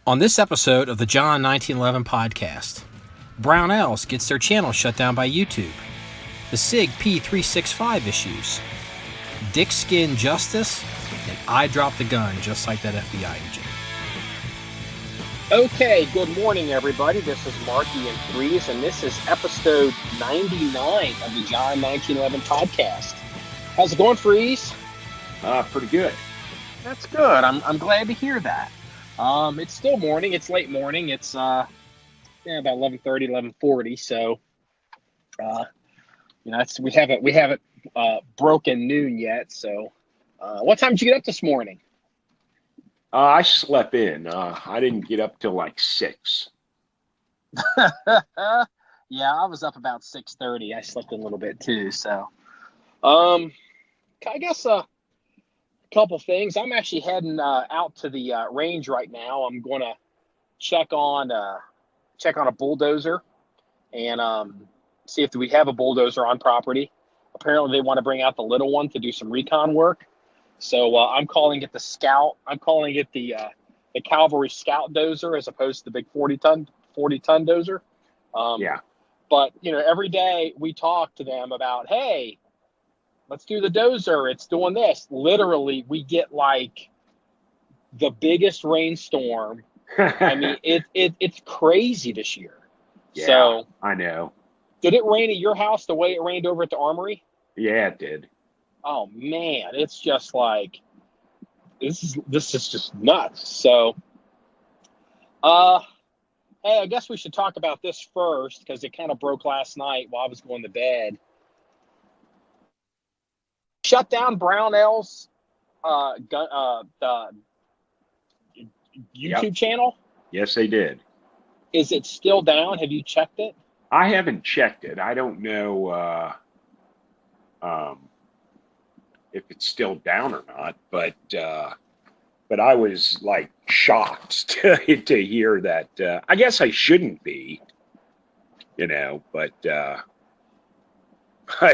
On this episode of the John1911 Podcast, Brownells gets their channel shut down by YouTube, the Sig P365 issues, Dick Skin Justice, and I dropped the gun just like that FBI agent. Okay, good morning everybody. This is Marky and Freeze, and this is episode 99 of the John1911 Podcast. How's it going, Freeze? Pretty good. That's good. I'm glad to hear that. It's still morning. It's late morning. It's about 11:30, 11:40. So, we haven't broken noon yet. So, what time did you get up this morning? I slept in. I didn't get up till like 6. Yeah, I was up about 6:30. I slept in a little bit too. So, I guess couple things. I'm actually heading out to the range right now. I'm going to check on a bulldozer and see if we have a bulldozer on property. Apparently, they want to bring out the little one to do some recon work. So I'm calling it the Scout. I'm calling it the Cavalry Scout dozer as opposed to the big 40-ton dozer. Yeah. But every day we talk to them about, hey, let's do the dozer. It's doing this. Literally, we get like the biggest rainstorm. I mean, it's crazy this year. Yeah, so, I know. Did it rain at your house the way it rained over at the Armory? Yeah, it did. Oh man, it's just like this is just nuts. So, hey, I guess we should talk about this first because it kind of broke last night while I was going to bed. Shut down Brownell's the YouTube channel? Yes, they did. Is it still down? Have you checked it? I haven't checked it. I don't know if it's still down or not, but I was like shocked to hear that. I guess I shouldn't be, but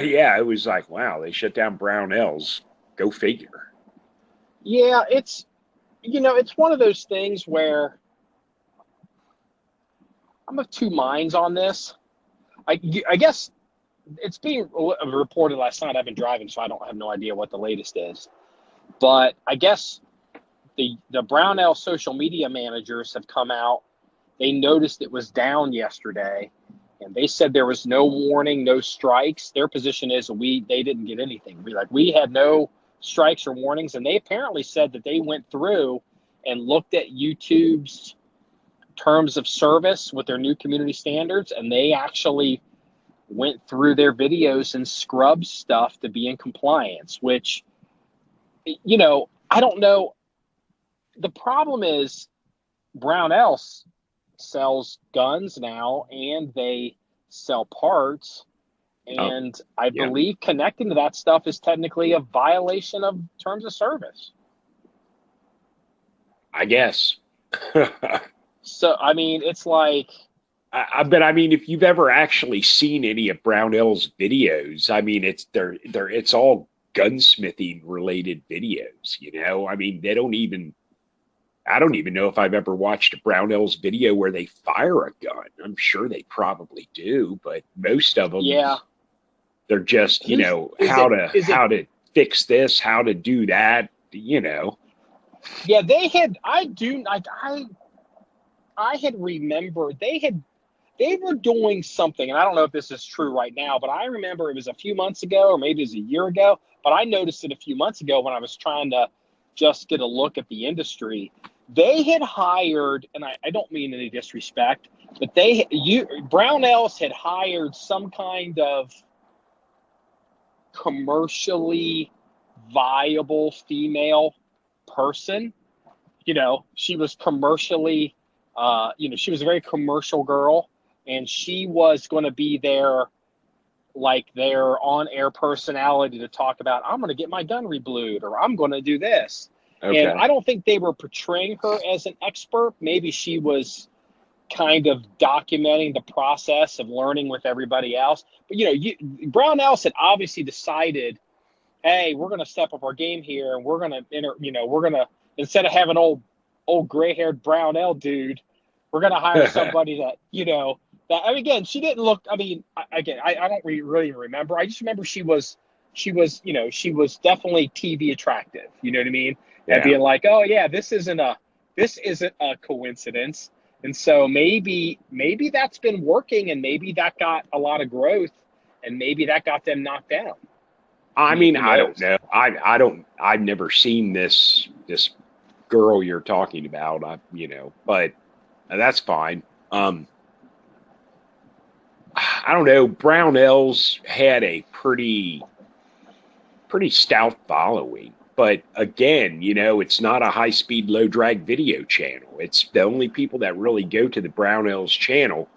yeah, it was like, wow, they shut down Brownells. Go figure. Yeah, it's one of those things where I'm of two minds on this. I guess it's being reported last night. I've been driving, so I have no idea what the latest is. But I guess the Brownell social media managers have come out. They noticed it was down yesterday. And they said there was no warning, no strikes. Their position is they didn't get anything. We had no strikes or warnings. And they apparently said that they went through and looked at YouTube's terms of service with their new community standards. And they actually went through their videos and scrubbed stuff to be in compliance, which, I don't know. The problem is Brownell sells guns now and they sell parts, and I believe connecting to that stuff is technically a violation of terms of service. I guess. So I mean, it's like but I mean, if you've ever actually seen any of Brownell's videos, I mean, it's all gunsmithing related videos, I mean, I don't even know if I've ever watched a Brownell's video where they fire a gun. I'm sure they probably do, but most of them, they're just, how to fix this, how to do that, Yeah, I had remembered they were doing something, and I don't know if this is true right now, but I remember it was a few months ago, or maybe it was a year ago, but I noticed it a few months ago when I was trying to just get a look at the industry. They had hired, and I don't mean any disrespect, but Brownells had hired some kind of commercially viable female person. She was commercially, she was a very commercial girl, and she was going to be their on-air personality to talk about, I'm going to get my gun reblued, or I'm going to do this. Okay. And I don't think they were portraying her as an expert. Maybe she was kind of documenting the process of learning with everybody else. But, Brownells had obviously decided, hey, we're going to step up our game here, and we're going to, instead of having old old gray-haired Brownell dude. We're going to hire somebody that, that, I mean, again, she didn't look, I mean, I don't really remember. I just remember she was definitely TV attractive. You know what I mean? Yeah. And being like, oh yeah, this isn't a coincidence. And so maybe that's been working, and maybe that got a lot of growth, and maybe that got them knocked down. I mean, I don't know. I've never seen this girl you're talking about, but that's fine. I don't know. Brownells had a pretty stout following, but again, it's not a high-speed, low-drag video channel. It's the only people that really go to the Brownells channel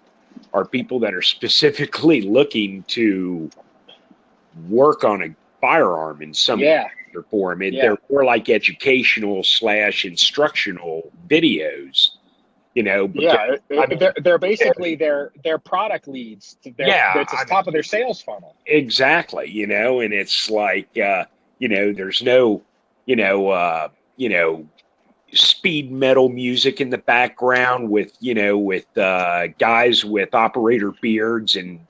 are people that are specifically looking to work on a firearm in some form. They're more like educational / instructional videos. They're basically their product leads. They're at the top of their sales funnel. Exactly, and it's like, there's no, speed metal music in the background with guys with operator beards and,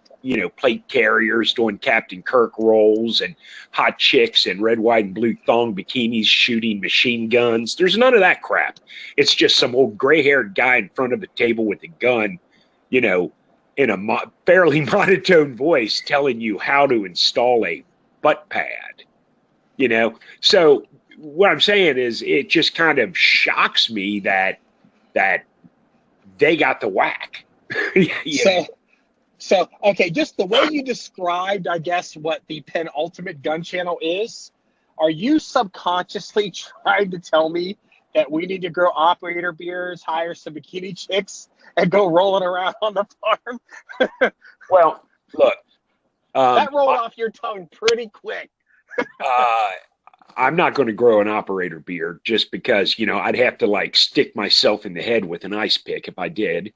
plate carriers doing Captain Kirk rolls and hot chicks and red, white, and blue thong bikinis shooting machine guns. There's none of that crap. It's just some old gray-haired guy in front of a table with a gun, in a fairly monotone voice telling you how to install a butt pad, So what I'm saying is it just kind of shocks me that they got the whack. So, okay, just the way you described, I guess, what the penultimate gun channel is, are you subconsciously trying to tell me that we need to grow operator beers, hire some bikini chicks, and go rolling around on the farm? Well, look. That rolled off your tongue pretty quick. I'm not going to grow an operator beard just because, I'd have to stick myself in the head with an ice pick if I did.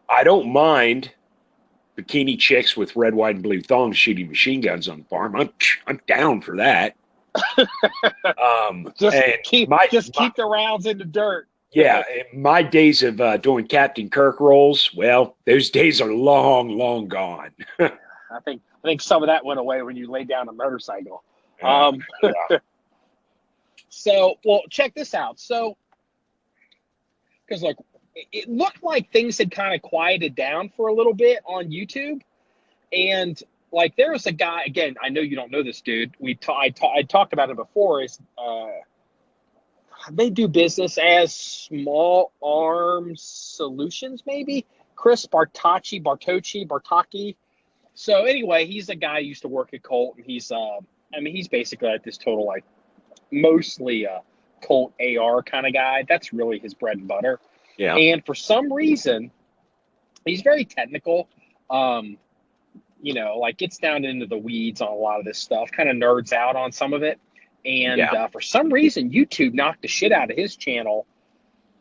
I don't mind bikini chicks with red, white, and blue thongs shooting machine guns on the farm. I'm down for that. Keep the rounds in the dirt. Yeah, my days of doing Captain Kirk rolls, well, those days are long, long gone. I think some of that went away when you laid down a motorcycle. So, well, check this out. So, because it looked like things had kind of quieted down for a little bit on YouTube, and there was a guy. Again, I know you don't know this dude. I talked about it before. They do business as Small Arms Solutions, maybe Chris Bartocci. So anyway, he's a guy who used to work at Colt, and he's basically like this total mostly a Colt AR kind of guy. That's really his bread and butter. Yeah. And for some reason, he's very technical. Gets down into the weeds on a lot of this stuff, kind of nerds out on some of it. And for some reason, YouTube knocked the shit out of his channel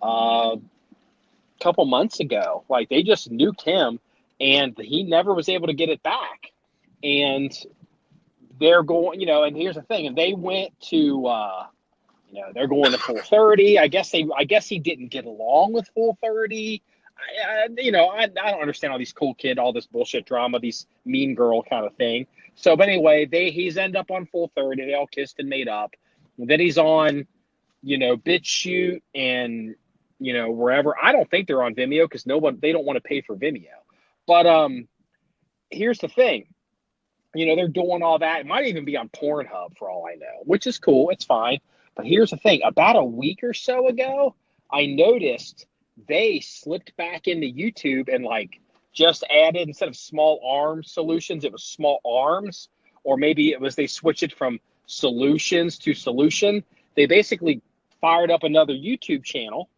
a couple months ago. They just nuked him, and he never was able to get it back. And they're going, and here's the thing, and they went to they're going to Full 30. I guess he didn't get along with Full 30. I don't understand all these cool kid, all this bullshit drama, these mean girl kind of thing. So, but anyway, he's ended up on Full 30. They all kissed and made up. And then he's on, BitChute and, wherever. I don't think they're on Vimeo because they don't want to pay for Vimeo. But here's the thing. They're doing all that. It might even be on Pornhub for all I know, which is cool. It's fine. But here's the thing. About a week or so ago, I noticed they slipped back into YouTube and just added, instead of Small Arms Solutions, it was Small Arms. Or maybe it was they switched it from Solutions to Solution. They basically fired up another YouTube channel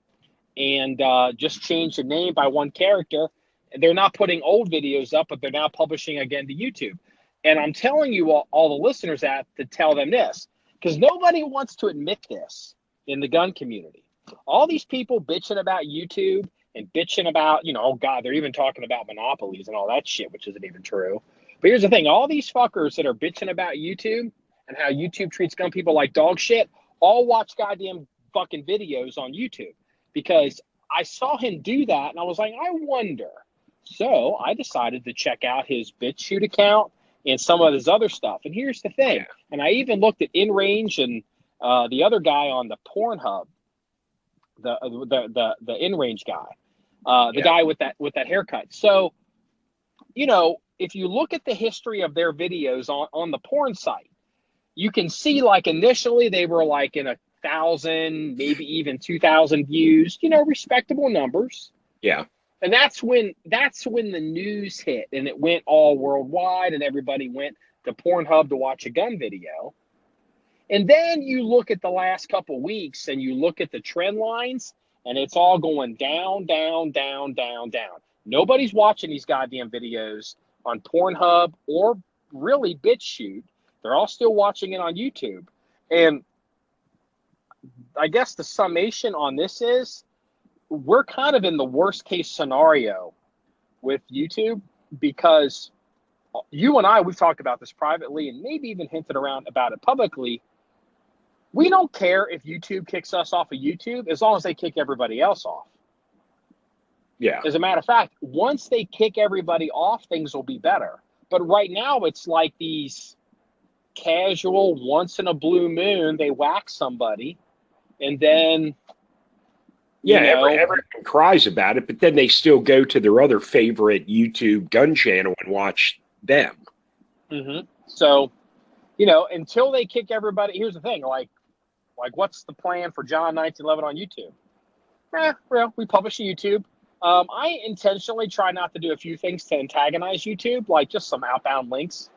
and just changed the name by one character. They're not putting old videos up, but they're now publishing again to YouTube. And I'm telling you all the listeners to tell them this, because nobody wants to admit this in the gun community. All these people bitching about YouTube and bitching about, oh God, they're even talking about monopolies and all that shit, which isn't even true. But here's the thing. All these fuckers that are bitching about YouTube and how YouTube treats gun people like dog shit all watch goddamn fucking videos on YouTube, because I saw him do that and I was like, I wonder. So I decided to check out his BitChute account and some of his other stuff. And here's the thing. And I even looked at InRange and the other guy on the Pornhub, the InRange guy, the guy with that haircut. So, you know, if you look at the history of their videos on the porn site, you can see, like, initially they were like in 1,000, maybe even 2,000 views, you know, respectable numbers. Yeah. And that's when the news hit and it went all worldwide and everybody went to Pornhub to watch a gun video. And then you look at the last couple weeks and you look at the trend lines and it's all going down, down, down, down, down. Nobody's watching these goddamn videos on Pornhub or really BitChute. They're all still watching it on YouTube. And I guess the summation on this is we're kind of in the worst case scenario with YouTube, because you and I, we've talked about this privately and maybe even hinted around about it publicly. We don't care if YouTube kicks us off of YouTube as long as they kick everybody else off. Yeah. As a matter of fact, once they kick everybody off, things will be better. But right now it's like these casual, once in a blue moon, they whack somebody and then everyone cries about it, but then they still go to their other favorite YouTube gun channel and watch them. Mm-hmm. So, you know, until they kick everybody, here's the thing, like what's the plan for John1911 on YouTube? Well, we publish to YouTube. I intentionally try not to do a few things to antagonize YouTube, like just some outbound links,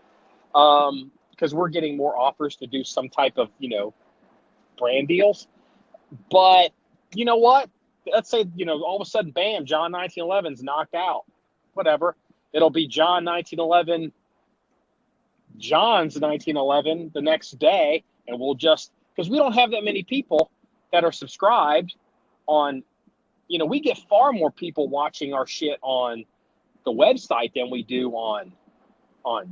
because we're getting more offers to do some type of, you know, brand deals. But you know what? Let's say, you know, all of a sudden, bam, John1911's knocked out. Whatever. It'll be John1911, John's 1911 the next day, and we'll just, because we don't have that many people that are subscribed on, you know, we get far more people watching our shit on the website than we do on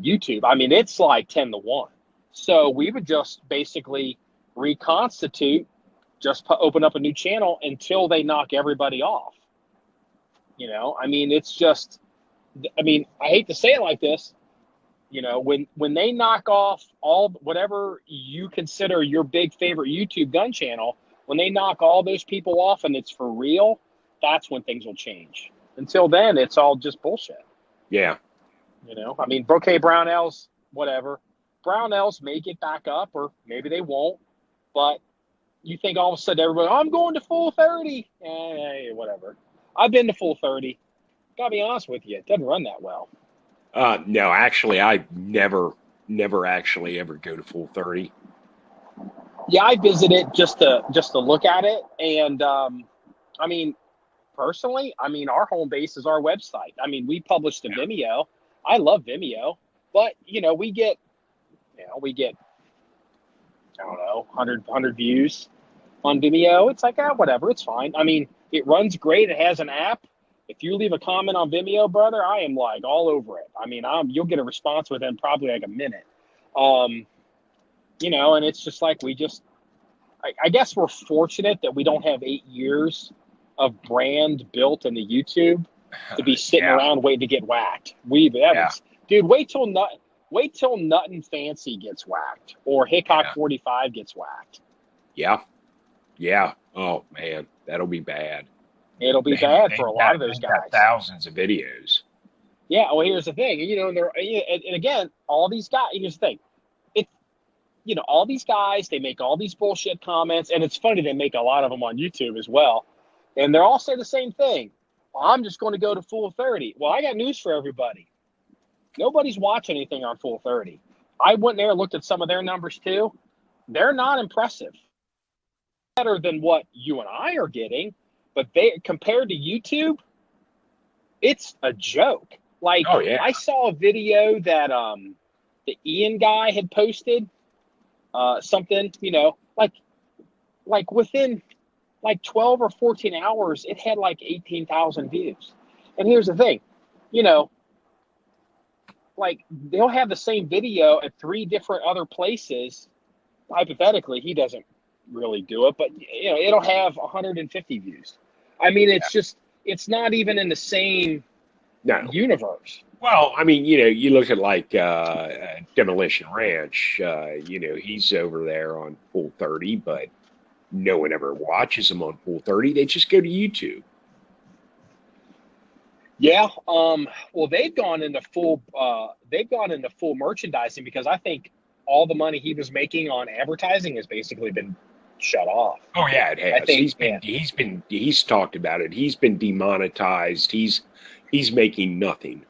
YouTube. I mean, it's like 10 to 1. So we would just basically reconstitute, just open up a new channel until they knock everybody off. You know, I mean, it's just, I mean, I hate to say it like this, you know, when they knock off all, whatever you consider your big favorite YouTube gun channel, when they knock all those people off and it's for real, that's when things will change. Until then, it's all just bullshit. Yeah. You know, I mean, Brownells, whatever. Brownells may get back up, or maybe they won't, but you think all of a sudden everybody, I'm going to full 30. Whatever. I've been to full 30. Gotta be honest with you, it doesn't run that well. No, actually, I never actually ever go to full 30. Yeah, I visit it just to look at it, and I mean, personally, I mean, our home base is our website. I mean, we publish to Vimeo. I love Vimeo, but you know, we get I don't know, 100 views on Vimeo. It's like, whatever, it's fine. I mean, it runs great. It has an app. If you leave a comment on Vimeo, brother, I am like all over it. I mean, you'll get a response within probably like a minute. You know, and it's just like I guess we're fortunate that we don't have 8 years of brand built in the YouTube to be sitting around waiting to get whacked. Dude, wait till Nuttin' Fancy gets whacked or Hickok 45 gets whacked. Yeah. Yeah. Oh, man, that'll be bad. It'll be bad for a lot of those guys. Thousands of videos. Yeah, well, here's the thing. You know, and again, all these guys, here's the thing. You know, all these guys, they make all these bullshit comments, and it's funny, they make a lot of them on YouTube as well. And they're all saying the same thing. Well, I'm just going to go to full 30. Well, I got news for everybody. Nobody's watching anything on full 30. I went there and looked at some of their numbers too. They're not impressive. Better than what you and I are getting, but compared to YouTube, it's a joke. Like, I saw a video that the Ian guy had posted. Something, you know, like within like 12 or 14 hours, it had like 18,000 views. And here's the thing, you know, like they'll have the same video at 3 different other places. Hypothetically, he doesn't really do it, but you know, it'll have 150 views. I mean, it's just, it's not even in the same universe. Well, I mean, you know, you look at like Demolition Ranch, you know, he's over there on Full 30, but no one ever watches him on Full 30. They just go to YouTube. Yeah. Well, they've gone into full merchandising, because I think all the money he was making on advertising has basically been shut off. Oh yeah, it has. I think, he's talked about it. He's been demonetized. He's making nothing.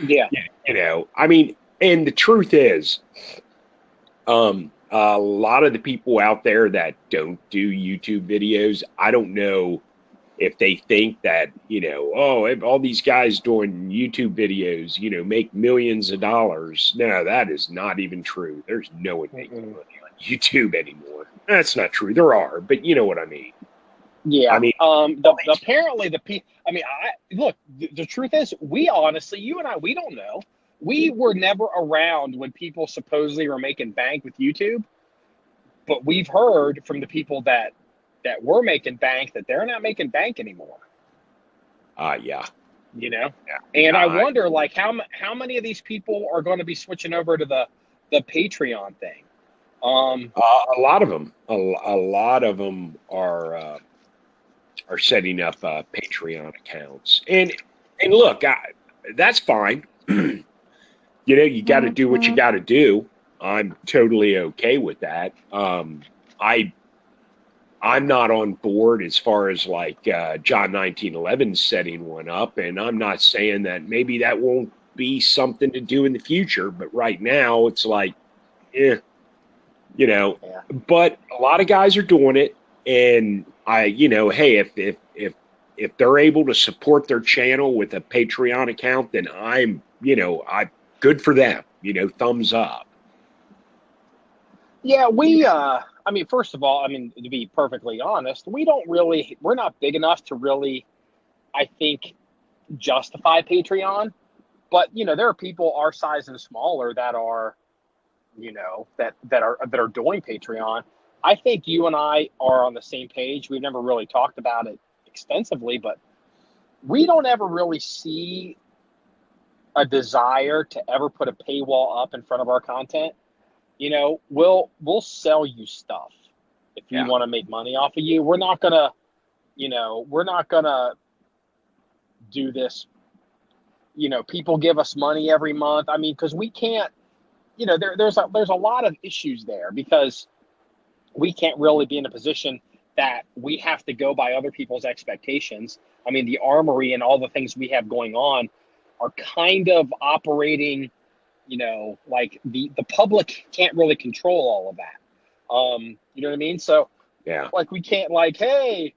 Yeah. You know, I mean, and the truth is, a lot of the people out there that don't do YouTube videos, I don't know if they think that, you know, oh, all these guys doing YouTube videos, you know, make millions of dollars. No, that is not even true. There's no one making money on YouTube anymore. That's not true. There are, but you know what I mean. Yeah. I mean, apparently look, the truth is, we honestly, you and I, we don't know. We were never around when people supposedly were making bank with YouTube, but we've heard from the people that were making bank that they're not making bank anymore. Yeah. You know? Yeah. And I wonder, like, how many of these people are going to be switching over to the Patreon thing? A lot of them. A lot of them are setting up Patreon accounts, and look, that's fine. You know, you got to do what you got to do. I'm totally okay with that. I'm not on board as far as like John1911 setting one up, and I'm not saying that maybe that won't be something to do in the future, but right now it's like, you know. Yeah. But a lot of guys are doing it, and you know, hey, if they're able to support their channel with a Patreon account, then I'm good for them. You know, thumbs up. Yeah, I mean, first of all, I mean, to be perfectly honest, we're not big enough to really, I think, justify Patreon. But, you know, there are people our size and smaller that are, you know, that are doing Patreon. I think you and I are on the same page. We've never really talked about it extensively, but we don't ever really see a desire to ever put a paywall up in front of our content. You know, we'll sell you stuff if you want to make money off of you. We're not gonna do this. You know, people give us money every month. I mean, because we can't. You know, there's a lot of issues there, because we can't really be in a position that we have to go by other people's expectations. I mean, the armory and all the things we have going on are kind of operating. You know, like the public can't really control all of that. You know what I mean? So, yeah, like we can't hey,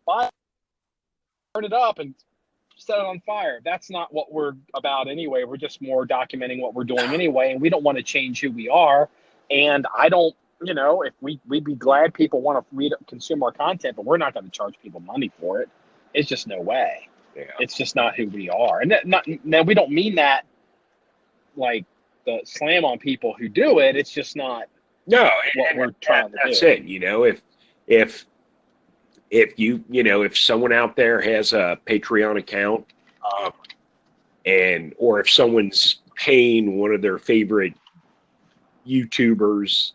turn it up and set it on fire. That's not what we're about anyway. We're just more documenting what we're doing anyway, and we don't want to change who we are. And I don't, you know, if we'd be glad people want to consume our content, but we're not going to charge people money for it. It's just no way. Yeah. It's just not who we are. And now we don't mean that like the slam on people who do it. It's just not what we're trying to do. That's it. You know, if if someone out there has a Patreon account, or if someone's paying one of their favorite YouTubers,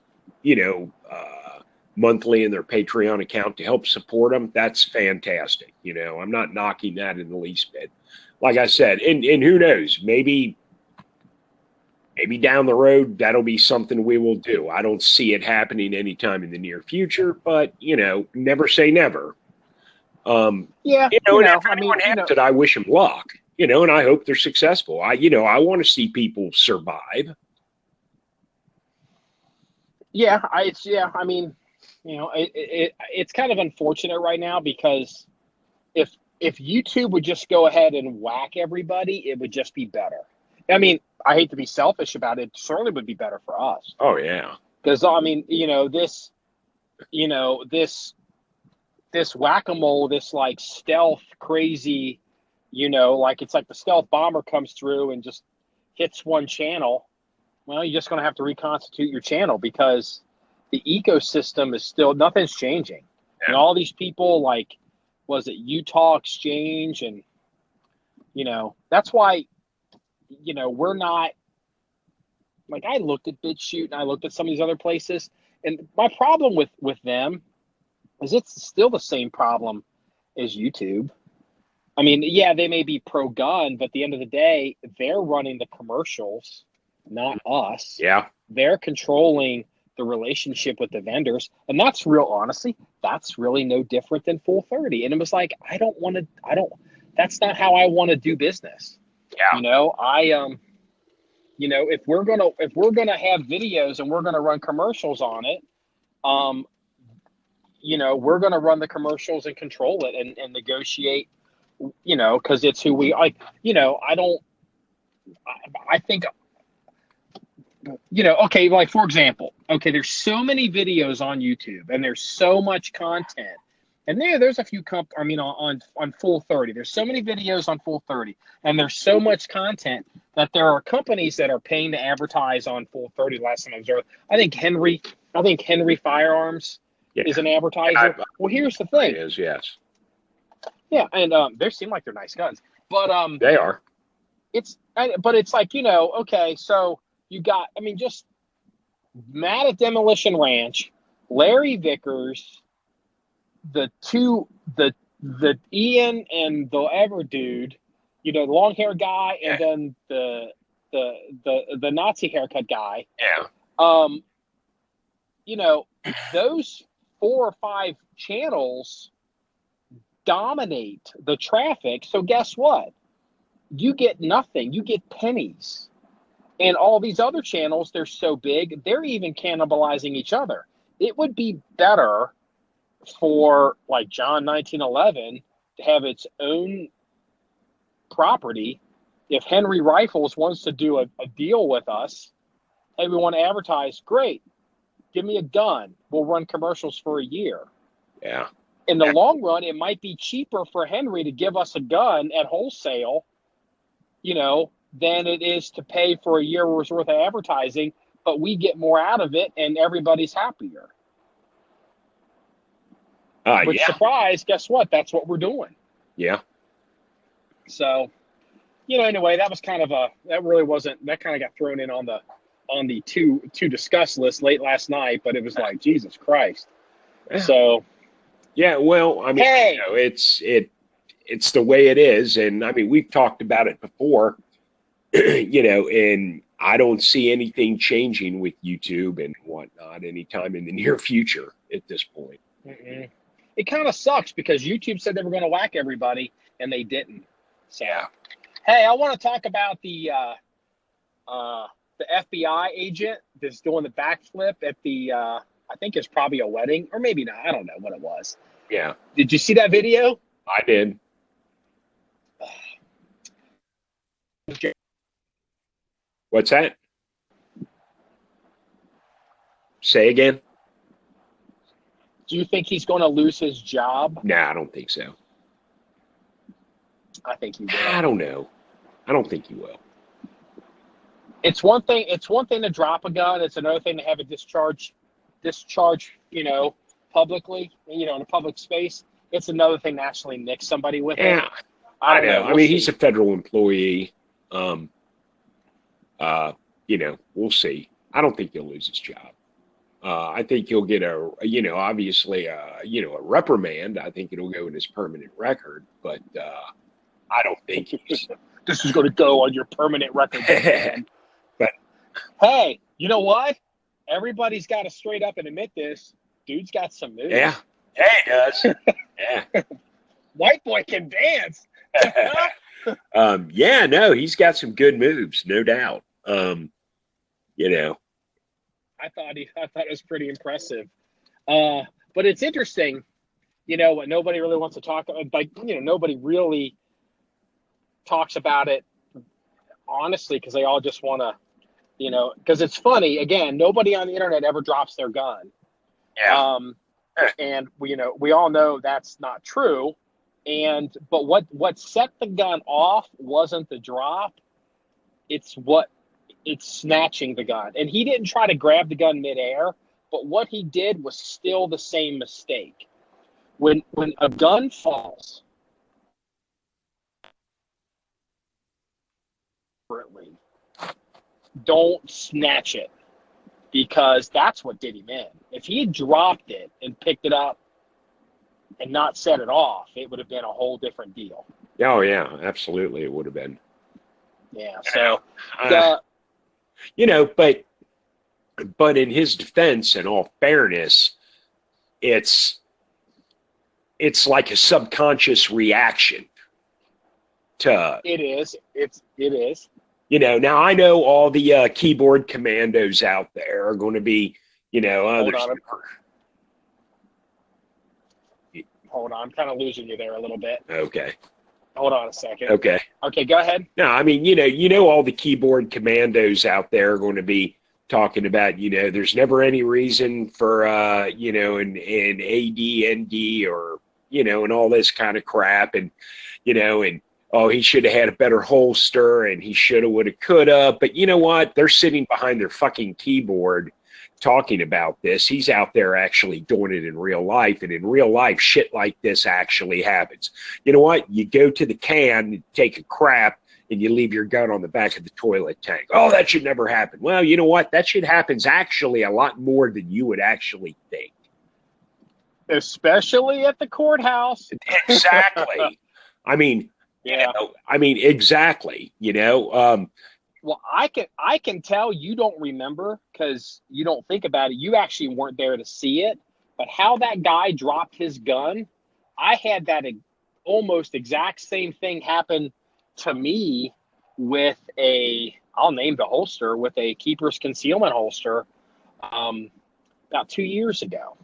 monthly in their Patreon account to help support them, that's fantastic. You know, I'm not knocking that in the least bit. Like I said, and who knows, maybe down the road, that'll be something we will do. I don't see it happening anytime in the near future, but, never say never. And if anyone has it, I wish them luck, and I hope they're successful. I want to see people survive. I mean, it's kind of unfortunate right now, because if YouTube would just go ahead and whack everybody, it would just be better. I mean, I hate to be selfish about it. It certainly would be better for us. Oh yeah. Because I mean, this whack-a-mole, this like stealth crazy, like it's like the stealth bomber comes through and just hits one channel. Well, you're just going to have to reconstitute your channel, because the ecosystem is still, nothing's changing. Yeah. And all these people, like, was it Utah Exchange? And, you know, that's why, you know, we're not, like, I looked at BitChute and I looked at some of these other places, and my problem with them is it's still the same problem as YouTube. I mean, yeah, they may be pro-gun, but at the end of the day, they're running the commercials, not us. Yeah. They're controlling the relationship with the vendors. And that's real, honestly, that's really no different than Full 30. And it was like, that's not how I want to do business. Yeah. You know, you know, if we're gonna have videos and we're gonna run commercials on it, you know, we're gonna run the commercials and control it and negotiate, you know, because it's who we like. You know, I think, you know, okay, like, for example, okay, there's so many videos on YouTube and there's so much content. And there's a few on Full 30. There's so many videos on Full 30, and there's so much content that there are companies that are paying to advertise on Full 30. Last time I observed, I think Henry Firearms is an advertiser. Well, here's the thing. It is, yes. Yeah, and they seem like they're nice guns, but they are. But it's like, you know, okay, so you got, I mean, just Matt at Demolition Ranch, Larry Vickers, the Ian and the ever dude, you know, the long hair guy, and then the Nazi haircut guy. Yeah. You know, those 4 or 5 channels dominate the traffic. So guess what? You get nothing. You get pennies. And all these other channels, they're so big, they're even cannibalizing each other. It would be better for, like, John1911 to have its own property. If Henry Rifles wants to do a deal with us, hey, we want to advertise, great, give me a gun, we'll run commercials for a year. Yeah. In the long run, it might be cheaper for Henry to give us a gun at wholesale, you know, than it is to pay for a year's worth of advertising, but we get more out of it and everybody's happier. But surprise, guess what? That's what we're doing. Yeah. So, you know, anyway, that was kind of that kind of got thrown in on the to discuss list late last night, but it was like, Jesus Christ. Yeah. So. Yeah, well, I mean, you know, it's the way it is. And I mean, we've talked about it before, you know, and I don't see anything changing with YouTube and whatnot anytime in the near future at this point. Mm-mm. It kind of sucks because YouTube said they were going to whack everybody and they didn't. So, hey, I want to talk about the FBI agent that's doing the backflip at the, I think it's probably a wedding, or maybe not. I don't know what it was. Yeah. Did you see that video? I did. What's that? Say again. Do you think he's going to lose his job? Nah, I don't think so. I think he will. I don't know. I don't think he will. It's one thing to drop a gun. It's another thing to have a discharge, you know, publicly, you know, in a public space. It's another thing to actually nick somebody with it. I don't know. I mean, he's a federal employee. You know, we'll see. I don't think he'll lose his job. I think he'll get obviously a reprimand. I think it'll go in his permanent record, but I don't think he's. This is going to go on your permanent record. But hey, you know what? Everybody's got to straight up and admit this. Dude's got some moves. Yeah, he does. Yeah. White boy can dance. Yeah, no, he's got some good moves, no doubt. You know, I thought it was pretty impressive. But it's interesting, you know, what nobody really wants to talk about. Like, you know, nobody really talks about it honestly because they all just want to, you know, because it's funny. Again, nobody on the internet ever drops their gun. Yeah. And we all know that's not true. But what set the gun off wasn't the drop. It's snatching the gun. And he didn't try to grab the gun midair. But what he did was still the same mistake. When a gun falls, don't snatch it, because that's what did him in. If he had dropped it and picked it up and not set it off, it would have been a whole different deal. Oh yeah, absolutely, it would have been. Yeah. So, but in his defense, in all fairness, it's like a subconscious reaction to. It is. Now I know all the keyboard commandos out there are going to be, Hold on, I'm kind of losing you there a little bit. Okay. Hold on a second. Okay, go ahead. No, I mean, all the keyboard commandos out there are going to be talking about, there's never any reason for, an AD, or, and all this kind of crap. And, oh, he should have had a better holster, and he should have, would have, could have. But you know what? They're sitting behind their fucking keyboard talking about this. He's out there actually doing it in real life. And in real life, shit like this actually happens. You know what? You go to the can, take a crap, and you leave your gun on the back of the toilet tank. Oh, that should never happen. Well, you know what? That shit happens actually a lot more than you would actually think. Especially at the courthouse. Exactly. I mean, yeah. Exactly. Well, I can tell you don't remember because you don't think about it. You actually weren't there to see it. But how that guy dropped his gun, I had that almost exact same thing happen to me with I'll name the holster, with a keeper's concealment holster about 2 years ago.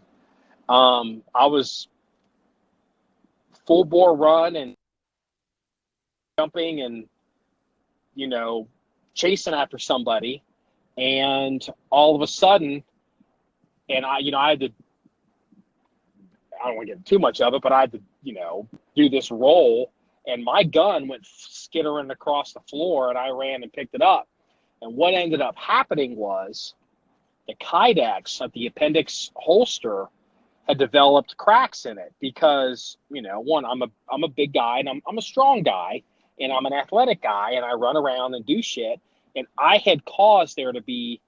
I was full bore run and jumping and, chasing after somebody, and all of a sudden, and I had to, I don't want to get too much of it, but I had to, do this roll, and my gun went skittering across the floor, and I ran and picked it up. And what ended up happening was the Kydex of the appendix holster had developed cracks in it because, one, I'm a big guy, and I'm a strong guy, and I'm an athletic guy, and I run around and do shit. And I had caused there to be,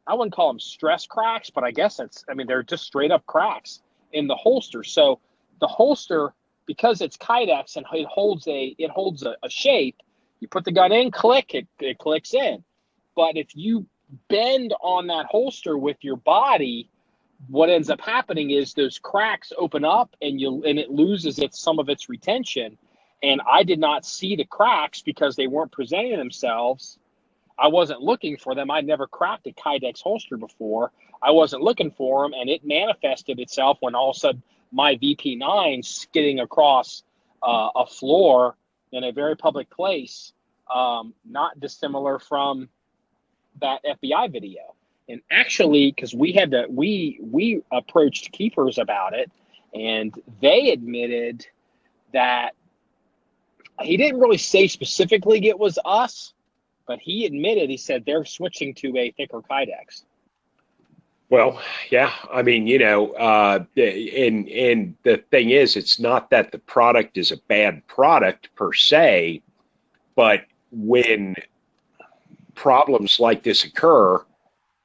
I wouldn't call them stress cracks, but I guess they're just straight up cracks in the holster. So the holster, because it's Kydex and it holds a shape, you put the gun in, click, it clicks in. But if you bend on that holster with your body, what ends up happening is those cracks open up and it loses some of its retention. And I did not see the cracks because they weren't presenting themselves. I wasn't looking for them. I'd never cracked a Kydex holster before. I wasn't looking for them, and it manifested itself when all of a sudden my VP9 skidding across a floor in a very public place, not dissimilar from that FBI video. And actually, because we approached keepers about it, and they admitted that he didn't really say specifically it was us, but he said they're switching to a thicker Kydex. Well, yeah, and the thing is, it's not that the product is a bad product per se, but when problems like this occur,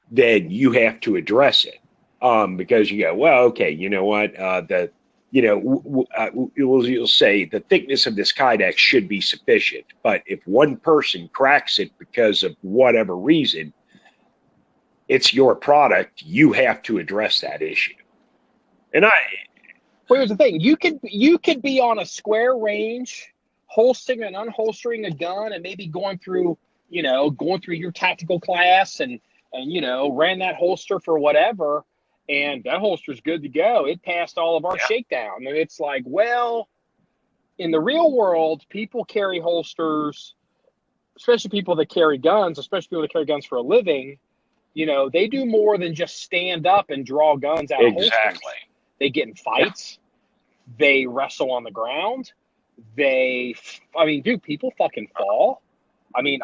then you have to address it. Because you go, well, okay, you know what, you'll say the thickness of this Kydex should be sufficient. But if one person cracks it because of whatever reason, it's your product. You have to address that issue. Well, here's the thing. You could be on a square range, holstering and unholstering a gun and maybe going through your tactical class and ran that holster for whatever. And that holster's good to go. It passed all of our shakedown. And it's like, well, in the real world, people carry holsters, especially people that carry guns, for a living. They do more than just stand up and draw guns out of holsters. They get in fights. Yeah. They wrestle on the ground. People fucking fall. I've been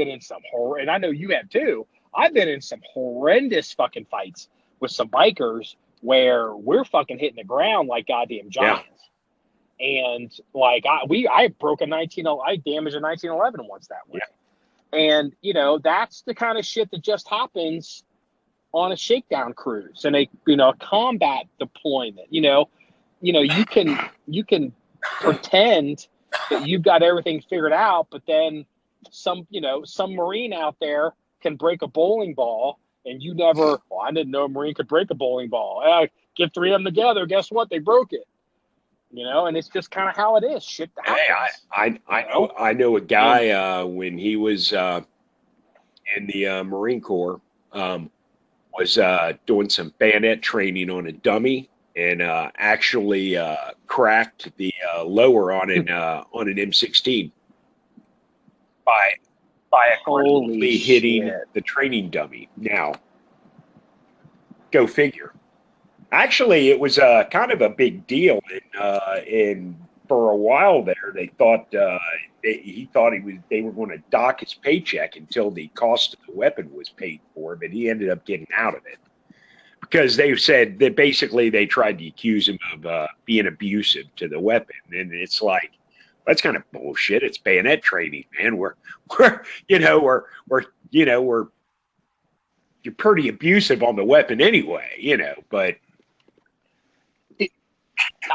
in some horror, and I know you have too. I've been in some horrendous fucking fights with some bikers where we're fucking hitting the ground like goddamn giants. And like I broke I damaged a 1911 once that way. Yeah. And you know, that's the kind of shit that just happens on a shakedown cruise and a combat deployment. You can pretend that you've got everything figured out, but then some Marine out there can break a bowling ball, and you never. Well, I didn't know a Marine could break a bowling ball. Get three of them together. Guess what? They broke it. You know, and it's just kind of how it is. Shit happens. Hey, I know a guy when he was in the Marine Corps was doing some bayonet training on a dummy and actually cracked the lower on an M16 by accidentally hitting the training dummy. Now, go figure. Actually, it was kind of a big deal, and for a while there, they thought they were going to dock his paycheck until the cost of the weapon was paid for, but he ended up getting out of it because they said that basically they tried to accuse him of being abusive to the weapon, and it's like that's kind of bullshit. It's bayonet training, man. You're pretty abusive on the weapon anyway, but.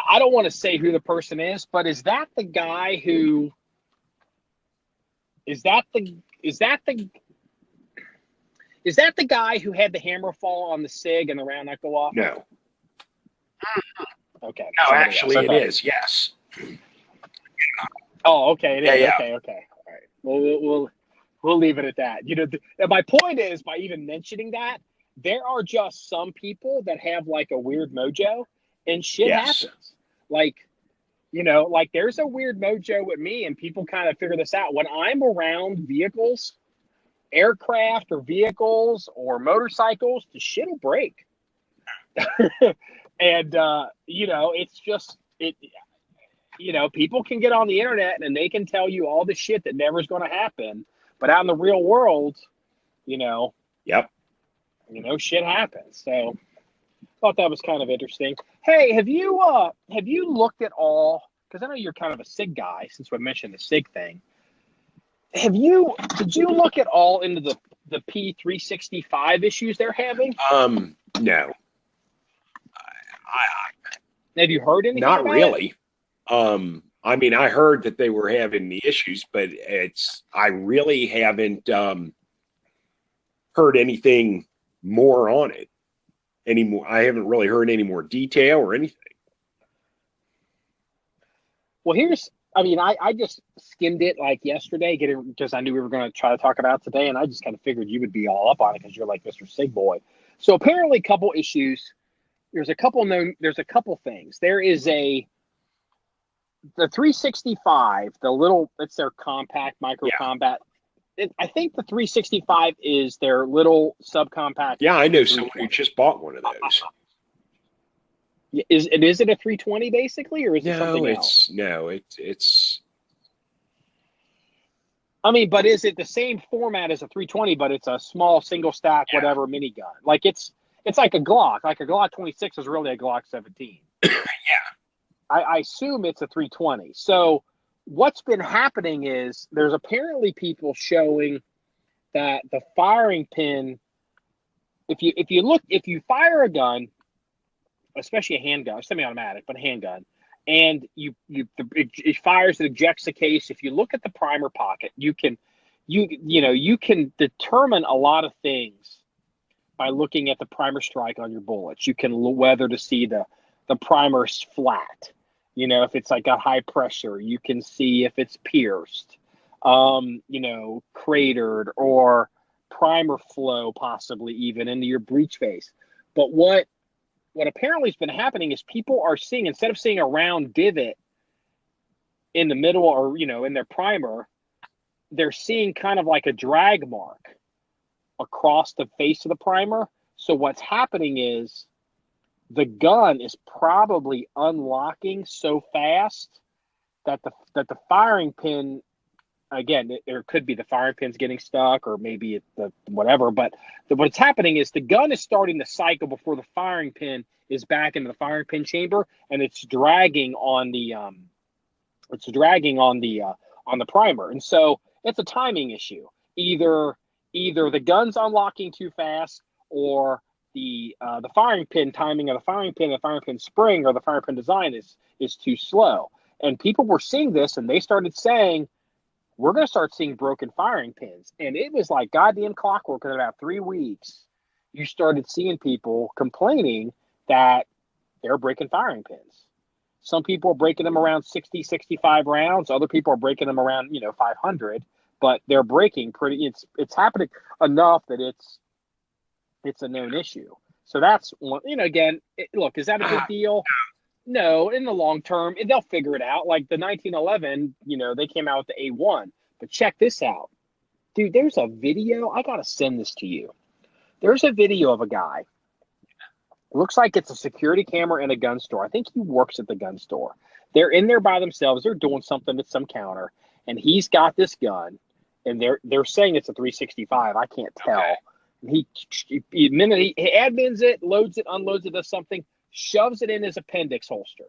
I don't want to say who the person is, but is that the guy who had the hammer fall on the Sig and the round not go off? No. Okay. No, actually it is. Yes. Oh, okay. It is. Yeah. Okay. All right. We'll leave it at that. My point is, by even mentioning that, there are just some people that have like a weird mojo. And shit happens. Like there's a weird mojo with me, and people kind of figure this out. When I'm around vehicles, aircraft or vehicles or motorcycles, the shit will break. And, it's just, people can get on the internet and they can tell you all the shit that never is going to happen. But out in the real world, Yep. Shit happens. So. Thought that was kind of interesting. Hey, have you looked at all? Because I know you're kind of a SIG guy, since we mentioned the SIG thing. Did you look at all into the P365 issues they're having? No. Have you heard anything? Not about really. It? I mean, I heard that they were having the issues, but I really haven't heard anything more on it. Anymore. I haven't really heard any more detail or anything. Well, I just skimmed it like yesterday, because I knew we were going to try to talk about it today, and I just kind of figured you would be all up on it because you're like Mr. Sig Boy. So apparently, a couple issues. There's a couple things. There is the 365, it's their compact micro combat. I think the 365 is their little subcompact. Yeah, I know someone who just bought one of those. Is it a 320 basically, or is it something else? No, it's. I mean, but is it the same format as a 320, but it's a small single stack, whatever minigun? Like it's like a Glock. Like a Glock 26 is really a Glock 17. Yeah. I assume it's a 320. So. What's been happening is there's apparently people showing that the firing pin, if you fire a gun, especially a handgun, semi-automatic, but a handgun, and it fires, it ejects the case. If you look at the primer pocket, you can determine a lot of things by looking at the primer strike on your bullets. You can whether to see the primer's flat. If it's like got high pressure, you can see if it's pierced, cratered, or primer flow possibly even into your breech face. But what apparently has been happening is people are seeing, instead of seeing a round divot in the middle or, in their primer, they're seeing kind of like a drag mark across the face of the primer. So what's happening is the gun is probably unlocking so fast that the firing pin again, there could be the firing pins getting stuck, or maybe the whatever. But what's happening is the gun is starting to cycle before the firing pin is back into the firing pin chamber, and it's dragging on the primer, and so it's a timing issue. Either the gun's unlocking too fast, or the firing pin timing of the firing pin spring, or the firing pin design is too slow. And people were seeing this, and they started saying, we're going to start seeing broken firing pins. And it was like goddamn clockwork. In about 3 weeks, you started seeing people complaining that they're breaking firing pins. Some people are breaking them around 60, 65 rounds. Other people are breaking them around, 500. But they're breaking pretty. It's happening enough that it's a known issue. So that's one. Again, look, is that a big deal? No, in the long term, they'll figure it out. Like the 1911, they came out with the A1. But check this out. Dude, there's a video. I got to send this to you. There's a video of a guy. Looks like it's a security camera in a gun store. I think he works at the gun store. They're in there by themselves. They're doing something at some counter. And he's got this gun. And they're saying it's a 365. I can't tell. Okay. He admins it, loads it, unloads it, does something, shoves it in his appendix holster.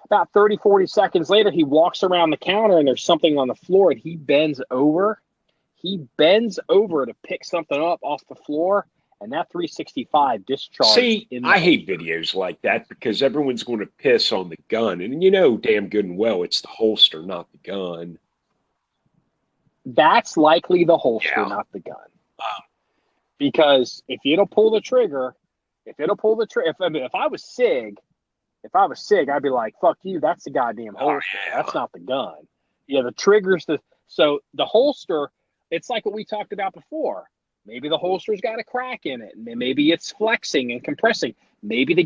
About 30, 40 seconds later, he walks around the counter and there's something on the floor, and he bends over. He bends over to pick something up off the floor, and that 365 discharged. See, I hate videos like that because everyone's going to piss on the gun. And damn good and well it's the holster, not the gun. That's likely the holster, not the gun. Because if it'll pull the trigger, if I was Sig, I'd be like, fuck you, that's the goddamn holster. That's not the gun. Yeah, the trigger's so the holster, it's like what we talked about before. Maybe the holster's got a crack in it. Maybe it's flexing and compressing. Maybe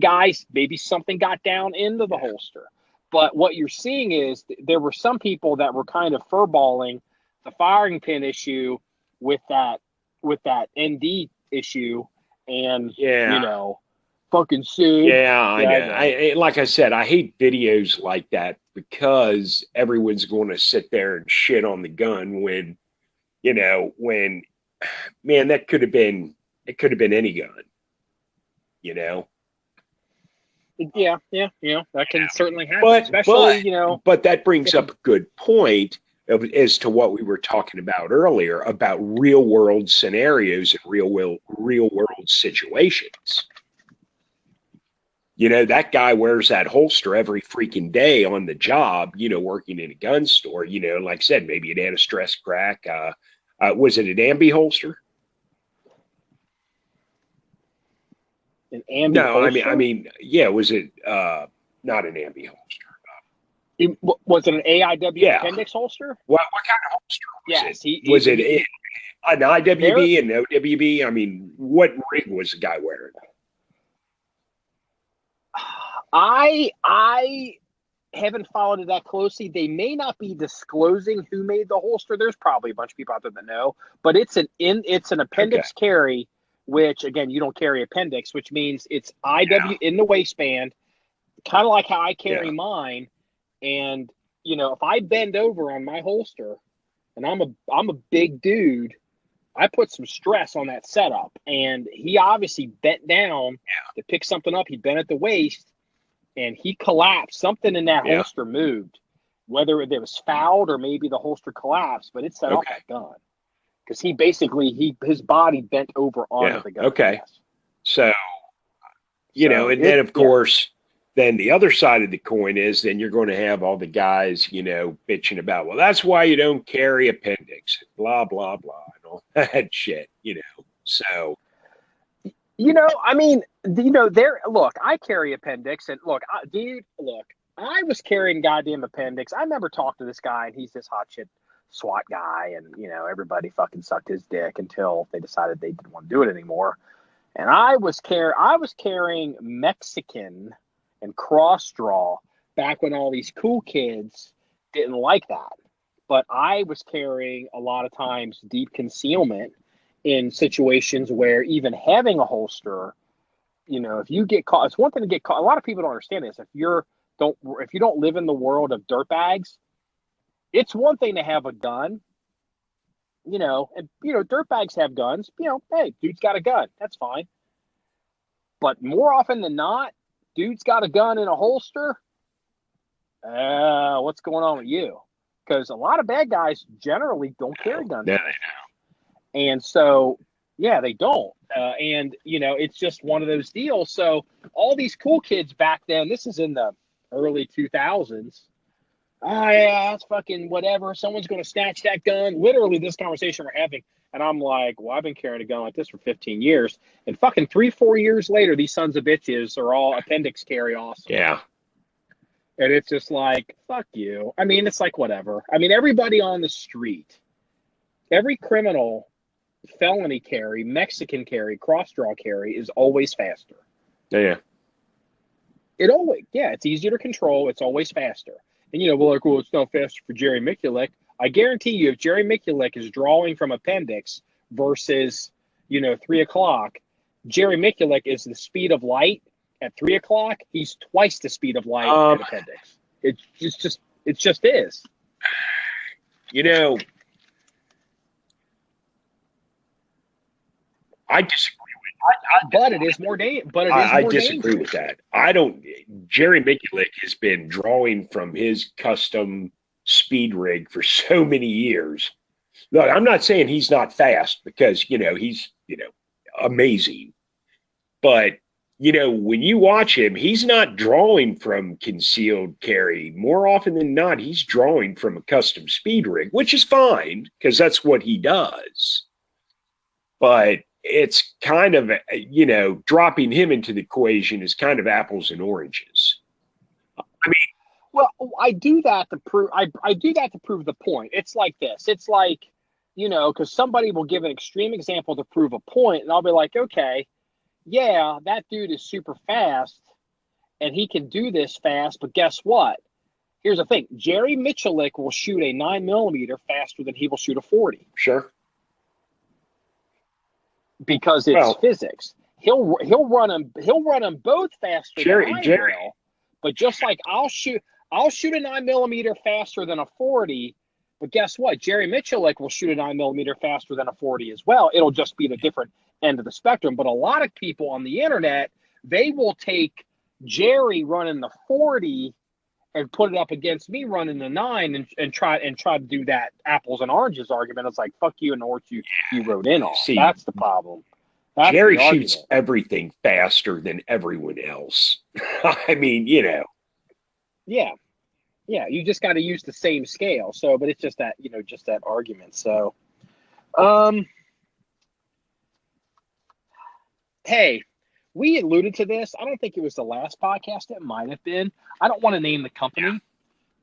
something got down into the holster. But what you're seeing is there were some people that were kind of furballing the firing pin issue with that ND issue, and fucking Sig. Yeah, I know. I like I said, I hate videos like that because everyone's going to sit there and shit on the gun when man, it could have been any gun. Yeah, that can certainly happen. Especially, but that brings up a good point as to what we were talking about earlier about real world scenarios and real world situations. That guy wears that holster every freaking day on the job, working in a gun store, like I said, maybe it had a stress crack. Was it an ambi holster? An ambi holster? I mean, yeah, was it not an ambi holster? Was it an AIW appendix holster? What kind of holster was it? Was it an IWB and OWB? I mean, what rig was the guy wearing? I haven't followed it that closely. They may not be disclosing who made the holster. There's probably a bunch of people out there that know, but it's an appendix carry, which again, you don't carry appendix, which means it's IW in the waistband, kind of like how I carry mine. And if I bend over on my holster, and I'm a big dude, I put some stress on that setup. And he obviously bent down to pick something up. He bent at the waist, and he collapsed. Something in that holster moved, whether it was fouled or maybe the holster collapsed, but it set off that gun because his body bent over onto the gun. Okay, so and then of course. Then the other side of the coin is then you're going to have all the guys, bitching about, well, that's why you don't carry appendix, blah, blah, blah, and all that shit, So, I mean, look, I carry appendix, and look, I was carrying goddamn appendix. I remember talking to this guy, and he's this hot shit SWAT guy, and, everybody fucking sucked his dick until they decided they didn't want to do it anymore. And I was carrying Mexican and cross draw back when all these cool kids didn't like that. But I was carrying a lot of times deep concealment in situations where even having a holster, if you get caught, it's one thing to get caught. A lot of people don't understand this. If you don't live in the world of dirtbags, it's one thing to have a gun, you know, and, you know, dirtbags have guns. You know, hey, dude's got a gun. That's fine. But more often than not, dude's got a gun in a holster. What's going on with you? Because a lot of bad guys generally don't carry guns. No, they don't. And so, yeah, they don't. And, you know, it's just one of those deals. So all these cool kids back then, this is in the early 2000s. Oh, yeah, that's fucking whatever. Someone's going to snatch that gun. Literally, this conversation we're having. And I'm like, well, I've been carrying a gun like this for 15 years. And fucking 3-4 years later, these sons of bitches are all appendix carry awesome. Yeah. And it's just like, fuck you. I mean, it's like, whatever. I mean, everybody on the street, every criminal, felony carry, Mexican carry, cross-draw carry is always faster. Yeah. It's easier to control. It's always faster. And, you know, well, like, well, it's not faster for Jerry Mikulik. I guarantee you, if Jerry Mikulik is drawing from appendix versus, you know, 3 o'clock, Jerry Mikulik is the speed of light at 3 o'clock. He's twice the speed of light at appendix. It just is. You know, I disagree with. But it is more dangerous. I disagree with that. Jerry Mikulik has been drawing from his custom speed rig for so many years. Look, I'm not saying he's not fast, because, you know, he's, you know, amazing. But, you know, when you watch him, he's not drawing from concealed carry. More often than not, he's drawing from a custom speed rig, which is fine, because that's what he does. But it's kind of, you know, dropping him into the equation is kind of apples and oranges. I mean, well, I do that to prove. I do that to prove the point. It's like this. It's like, you know, because somebody will give an extreme example to prove a point, and I'll be like, okay, yeah, that dude is super fast, and he can do this fast. But guess what? Here's the thing: Jerry Mikulik will shoot a 9mm faster than he will shoot a 40. Sure. Because it's physics. He'll run them both faster than I will. But just like I'll shoot a 9mm faster than a 40, but guess what? Jerry Mikulik will shoot a 9mm faster than a 40 as well. It'll just be at a different end of the spectrum. But a lot of people on the internet, they will take Jerry running the 40 and put it up against me running the 9 and try to do that apples and oranges argument. It's like, fuck you and the horse you rode in on. See, that's the problem. That's Jerry shoots everything faster than everyone else. I mean, you know. Yeah. Yeah, you just got to use the same scale. So, but it's just that, you know, just that argument. So, hey, we alluded to this. I don't think it was the last podcast. It might have been. I don't want to name the company,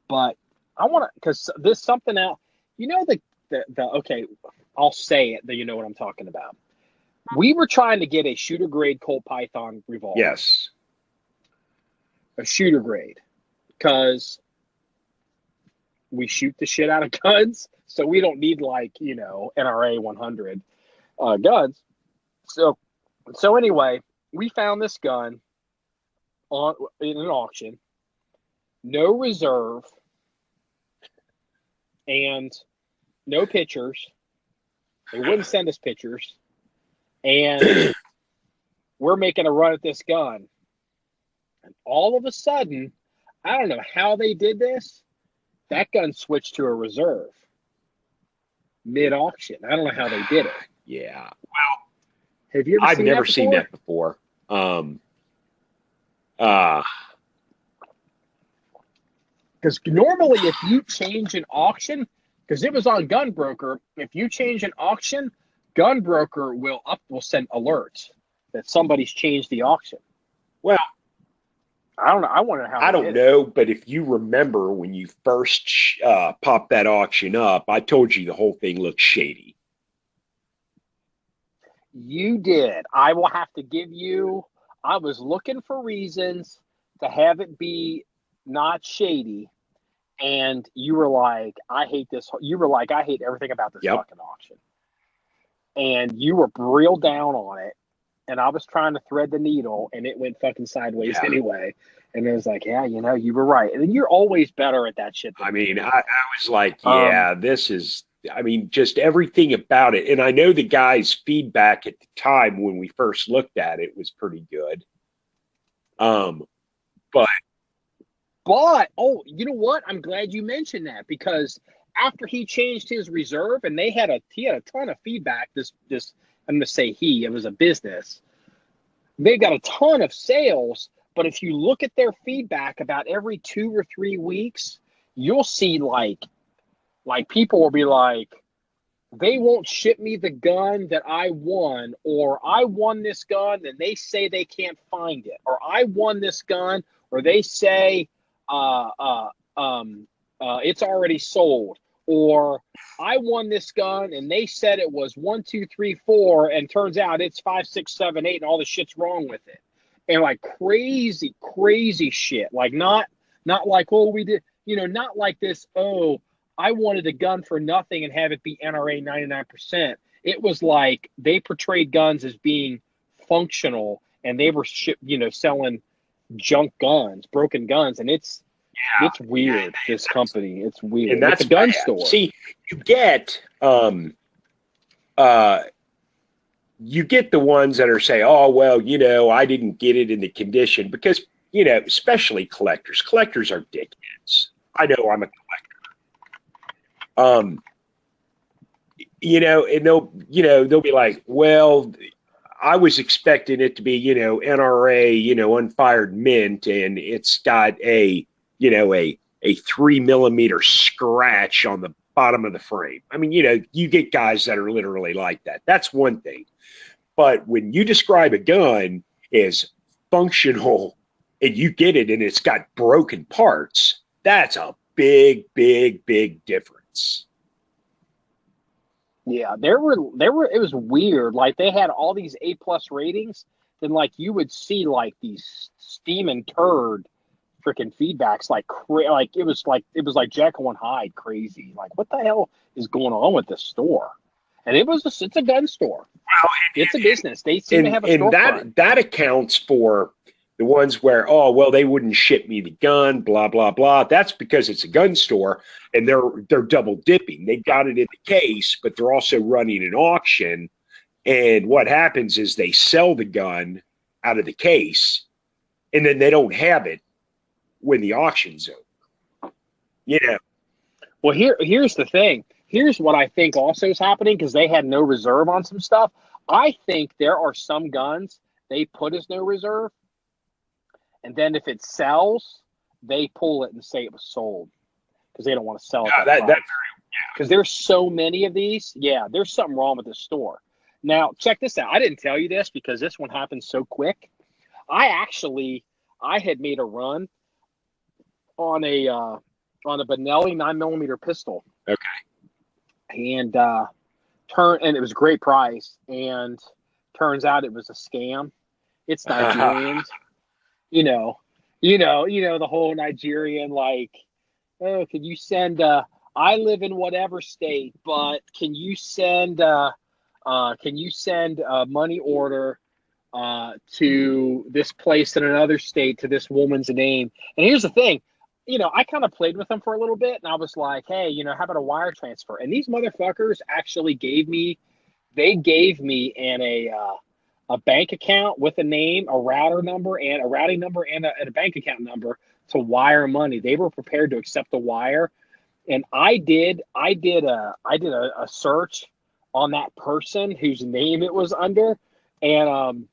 but I want to, because there's something out. You know, okay, I'll say it, that you know what I'm talking about. We were trying to get a shooter grade Colt Python revolver. Yes. A shooter grade. Because we shoot the shit out of guns, so we don't need, like, you know, NRA 100 guns. So anyway, we found this gun in an auction, no reserve, and no pictures. They wouldn't send us pictures, and we're making a run at this gun. And all of a sudden, I don't know how they did this, that gun switched to a reserve mid-auction. I don't know how they did it. Yeah. Well, have you ever I've never seen that before. Because normally if you change an auction, because it was on Gunbroker, if you change an auction, Gunbroker will send alerts that somebody's changed the auction. Well, I don't know. I wonder how. I don't know, but if you remember when you first popped that auction up, I told you the whole thing looked shady. You did. I will have to give you. I was looking for reasons to have it be not shady, and you were like, "I hate this." You were like, "I hate everything about this fucking auction," and you were real down on it. and I was trying to thread the needle, and it went fucking sideways anyway. And it was like, yeah, you know, you were right. And you're always better at that shit. I mean, I was like, yeah, this is, I mean, just everything about it. And I know the guy's feedback at the time when we first looked at it was pretty good. But oh, you know what? I'm glad you mentioned that, because after he changed his reserve, and he had a ton of feedback. This I'm gonna say it was a business. They got a ton of sales, but if you look at their feedback about every 2 or 3 weeks, you'll see like people will be like, they won't ship me the gun that I won, or I won this gun and they say they can't find it, or I won this gun, or they say it's already sold, or I won this gun and they said it was 1, 2, 3, 4, and turns out it's 5, 6, 7, 8, and all the shit's wrong with it. And like crazy shit. Like not like, oh, we did, you know, not like this, oh, I wanted a gun for nothing and have it be NRA 99%. It was like they portrayed guns as being functional, and they were selling junk guns, broken guns, and it's weird. This company, it's weird. And that's a gun bad. store. See, you get the ones that are say, oh, well, you know, I didn't get it in the condition, because, you know, especially collectors are dickheads. I know I'm a collector. You know, and they'll be like, well, I was expecting it to be, you know, NRA, you know, unfired mint, and it's got a 3 millimeter scratch on the bottom of the frame. I mean, you know, you get guys that are literally like that. That's one thing. But when you describe a gun as functional and you get it and it's got broken parts, that's a big difference. Yeah, there were it was weird. Like they had all these A+ ratings, then like you would see like these steaming turd freaking feedbacks, like it was like Jekyll and Hyde crazy. Like, what the hell is going on with this store? And it's a gun store. Well, it's a business. They seem to have a storefront. And that accounts for the ones where, oh, well, they wouldn't ship me the gun, blah, blah, blah. That's because it's a gun store, and they're double dipping. They've got it in the case, but they're also running an auction. And what happens is they sell the gun out of the case, and then they don't have it when the auction's over. You know. Well, here's the thing. Here's what I think also is happening, because they had no reserve on some stuff. I think there are some guns they put as no reserve, and then if it sells, they pull it and say it was sold because they don't want to sell it. Because there's so many of these. Yeah, there's something wrong with this store. Now, check this out. I didn't tell you this because this one happened so quick. I had made a run on a Benelli 9mm pistol. Okay. And and it was a great price, and turns out it was a scam. It's Nigerians. you know the whole Nigerian, like, oh, can you send I live in whatever state, but can you send a money order to this place in another state to this woman's name? And here's the thing. You know, I kind of played with them for a little bit, and I was like, hey, you know, how about a wire transfer? And these motherfuckers actually gave me a bank account with a name, a routing number, and a bank account number to wire money. They were prepared to accept the wire. And I did a search on that person whose name it was under. And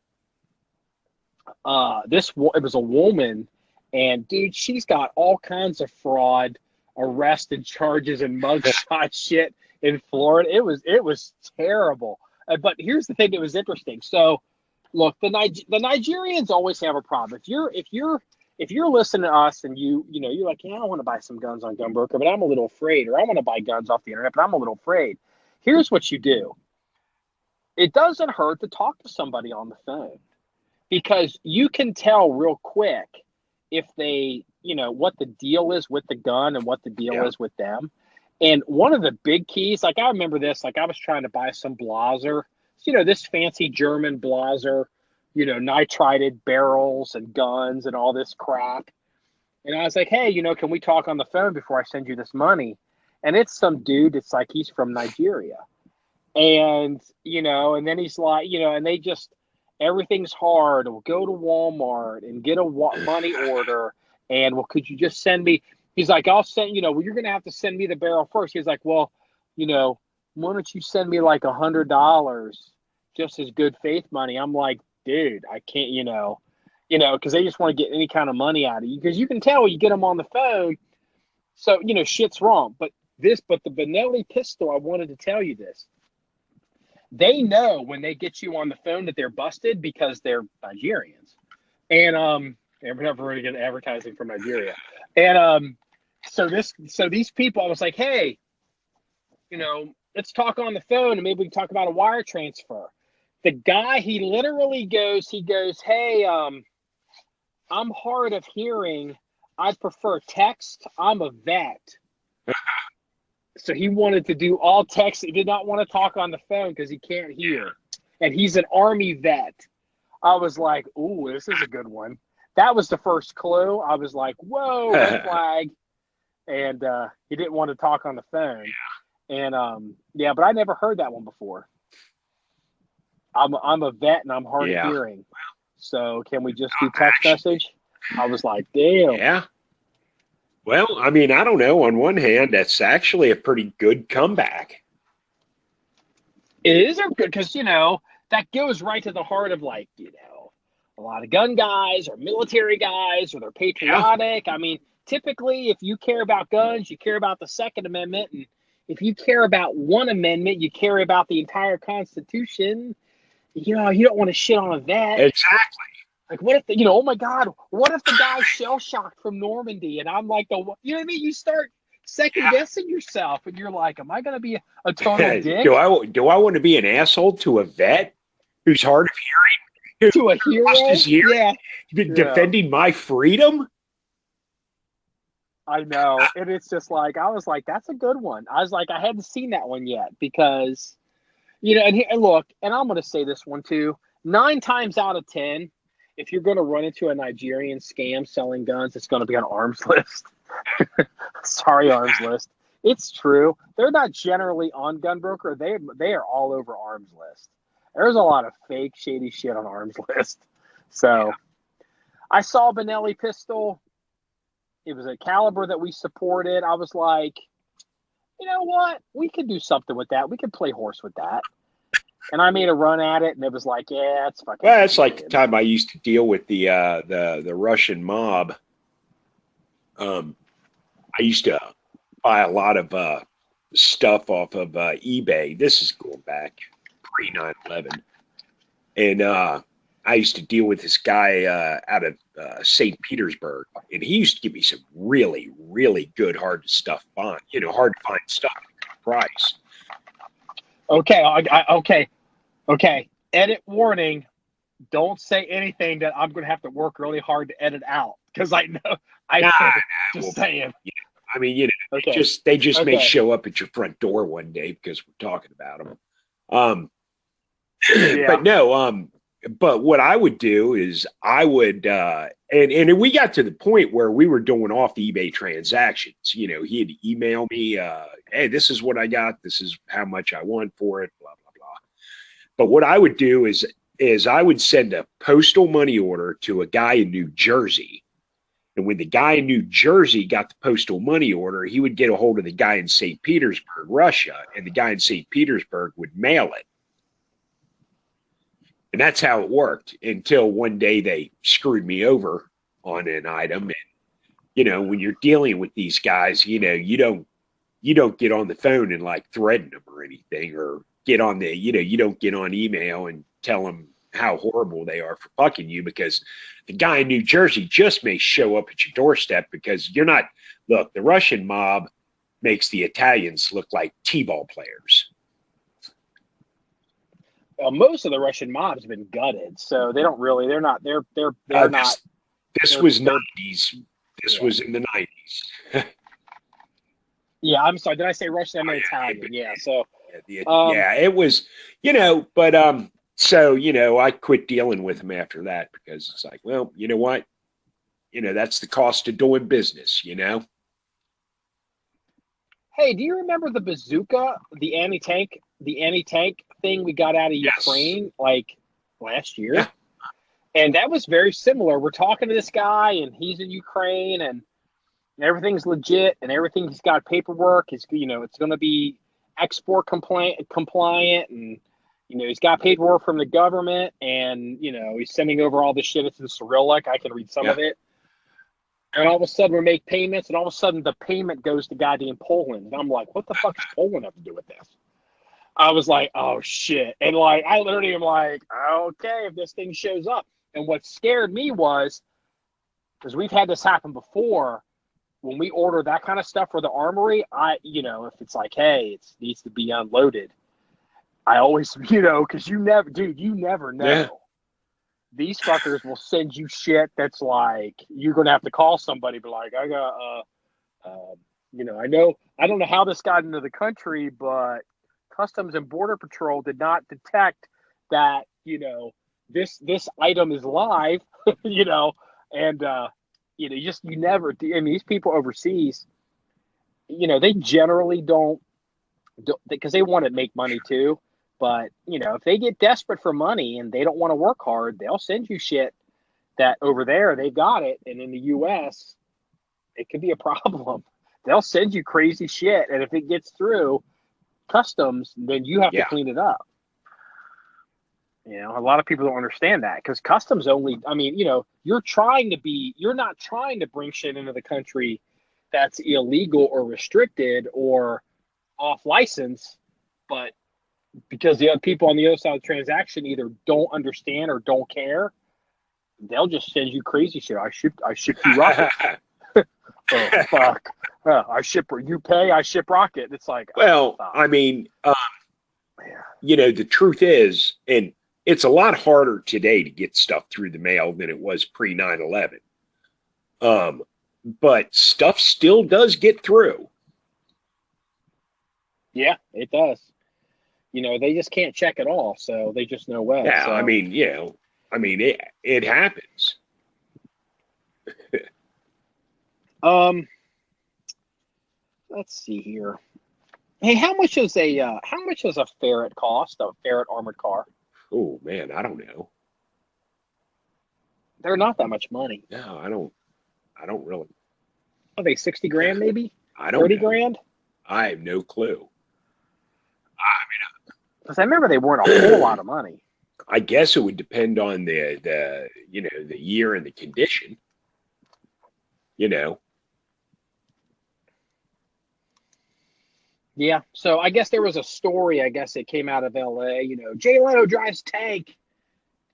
it was a woman. And dude, she's got all kinds of fraud, arrested charges, and mugshot shit in Florida. It was terrible. But here's the thing that was interesting. So, look, the Nigerians always have a problem. If you're listening to us and you're like, yeah, I want to buy some guns on Gunbroker, but I'm a little afraid, or I want to buy guns off the internet, but I'm a little afraid. Here's what you do. It doesn't hurt to talk to somebody on the phone, because you can tell real quick if they, what the deal is with the gun and what the deal is with them. And one of the big keys, like I remember this, like I was trying to buy some Blaser, this fancy German Blaser nitrided barrels and guns and all this crap. And I was like, hey, can we talk on the phone before I send you this money? And it's some dude. It's like he's from Nigeria. And, and then he's like, and they just, everything's hard. We'll go to Walmart and get a money order. And, well, could you just send me? He's like, I'll send, well, you're going to have to send me the barrel first. He's like, well, why don't you send me like $100 just as good faith money? I'm like, dude, I can't, because they just want to get any kind of money out of you. Because you can tell when you get them on the phone. So, shit's wrong. But the Benelli pistol, I wanted to tell you this. They know when they get you on the phone that they're busted because they're Nigerians. And they're never really good advertising from Nigeria. And so these people, I was like, hey, let's talk on the phone and maybe we can talk about a wire transfer. The guy, he literally goes, hey, I'm hard of hearing. I prefer text. I'm a vet. So he wanted to do all text. He did not want to talk on the phone because he can't hear. And he's an Army vet. I was like, ooh, this is a good one. That was the first clue. I was like, whoa, red flag. And he didn't want to talk on the phone. And but I never heard that one before. I'm a vet and I'm hard of hearing. So can we just do text message? I was like, damn. Yeah. Well, I mean, I don't know. On one hand, that's actually a pretty good comeback. It is a good, because, that goes right to the heart of, like, a lot of gun guys or military guys, or they're patriotic. Yeah. I mean, typically, if you care about guns, you care about the Second Amendment. And if you care about one amendment, you care about the entire Constitution. You don't want to shit on a vet. Exactly. Like, what if, oh my God, what if the guy's shell-shocked from Normandy? And I'm like, you know what I mean? You start second-guessing yourself, and you're like, am I going to be a total dick? Do I want to be an asshole to a vet who's hard of hearing? To a hero? Yeah. Defending my freedom? I know. And it's just like, I was like, that's a good one. I was like, I hadn't seen that one yet because, and look, and I'm going to say this one too, 9 times out of 10, if you're going to run into a Nigerian scam selling guns, it's going to be on arms list. Sorry, arms list. It's true. They're not generally on Gunbroker. They are all over arms list. There's a lot of fake, shady shit on arms list. So I saw a Benelli pistol. It was a caliber that we supported. I was like, you know what? We could do something with that. We could play horse with that. And I made a run at it, and it was like, yeah, it's fucking. Well, it's like the time I used to deal with the Russian mob. I used to buy a lot of stuff off of eBay. This is going back pre 9/11, and I used to deal with this guy out of St. Petersburg, and he used to give me some really, really good, hard to find stuff at a price. Okay. Edit warning. Don't say anything that I'm going to have to work really hard to edit out because I know. Just saying. Yeah. I mean, they just may show up at your front door one day because we're talking about them. But no. But what I would do is I would, and we got to the point where we were doing off eBay transactions. He'd email me, hey, this is what I got. This is how much I want for it, blah, blah, blah. But what I would do is I would send a postal money order to a guy in New Jersey. And when the guy in New Jersey got the postal money order, he would get a hold of the guy in St. Petersburg, Russia, and the guy in St. Petersburg would mail it. And that's how it worked until one day they screwed me over on an item. And, when you're dealing with these guys, you don't get on the phone and like threaten them or anything, or get on you don't get on email and tell them how horrible they are for fucking you, because the guy in New Jersey just may show up at your doorstep because look, the Russian mob makes the Italians look like T-ball players. Well, most of the Russian mob's been gutted, so they're not. This was 90s. This was in the 90s. Yeah, I'm sorry. Did I say Russian? I meant Italian. Yeah. So. It was, but So, you know, I quit dealing with them after that because it's like, well, you know what? You know, that's the cost of doing business, you know? Hey, do you remember the bazooka, the anti-tank thing we got out of Ukraine like last year? Yeah. And that was very similar. We're talking to this guy, and he's in Ukraine, and everything's legit, and everything's got paperwork. It's, you know, it's going to be export compliant, and, you know, he's got paperwork from the government, and, you know, he's sending over all this shit. It's in Cyrillic. I can read some of it. And all of a sudden we make payments, and all of a sudden the payment goes to goddamn Poland. And I'm like, what the fuck does Poland have to do with this? I was like, oh shit. And like, I literally am like, okay, if this thing shows up. And what scared me was, because we've had this happen before, when we order that kind of stuff for the armory, you know, if it's like, hey, it needs to be unloaded, I always, you know, because you never know. Yeah. These fuckers will send you shit that's like, you're going to have to call somebody, but like, I got, you know, I don't know how this got into the country, but Customs and Border Patrol did not detect that, you know, this item is live, you know, and, you know, you never, I mean, these people overseas, you know, they generally don't because they want to make money too. But, you know, if they get desperate for money and they don't want to work hard, they'll send you shit that over there, they got it. And in the U.S., it could be a problem. They'll send you crazy shit. And if it gets through customs, then you have to clean it up. You know, a lot of people don't understand that because customs only, I mean, you know, you're not trying to bring shit into the country that's illegal or restricted or off license, but because the other people on the other side of the transaction either don't understand or don't care, they'll just send you crazy shit. I ship you rocket. Oh, fuck. You pay, I ship rocket. It's like, well, I mean, you know, the truth is, and it's a lot harder today to get stuff through the mail than it was pre 9/11. But stuff still does get through. Yeah, it does. You know, they just can't check it all, so they just know when. Yeah, so. I mean, you know, it happens. Let's see here. Hey, how much does a Ferritt cost? A Ferritt armored car? Oh man, I don't know. They're not that much money. No, I don't really. Are they 60 grand maybe? I don't 30 know. grand? I have no clue. Because I remember they weren't a whole lot of money. I guess it would depend on the you know, the year and the condition. You know. Yeah. So I guess there was a story, I guess it came out of LA, you know, Jay Leno drives tank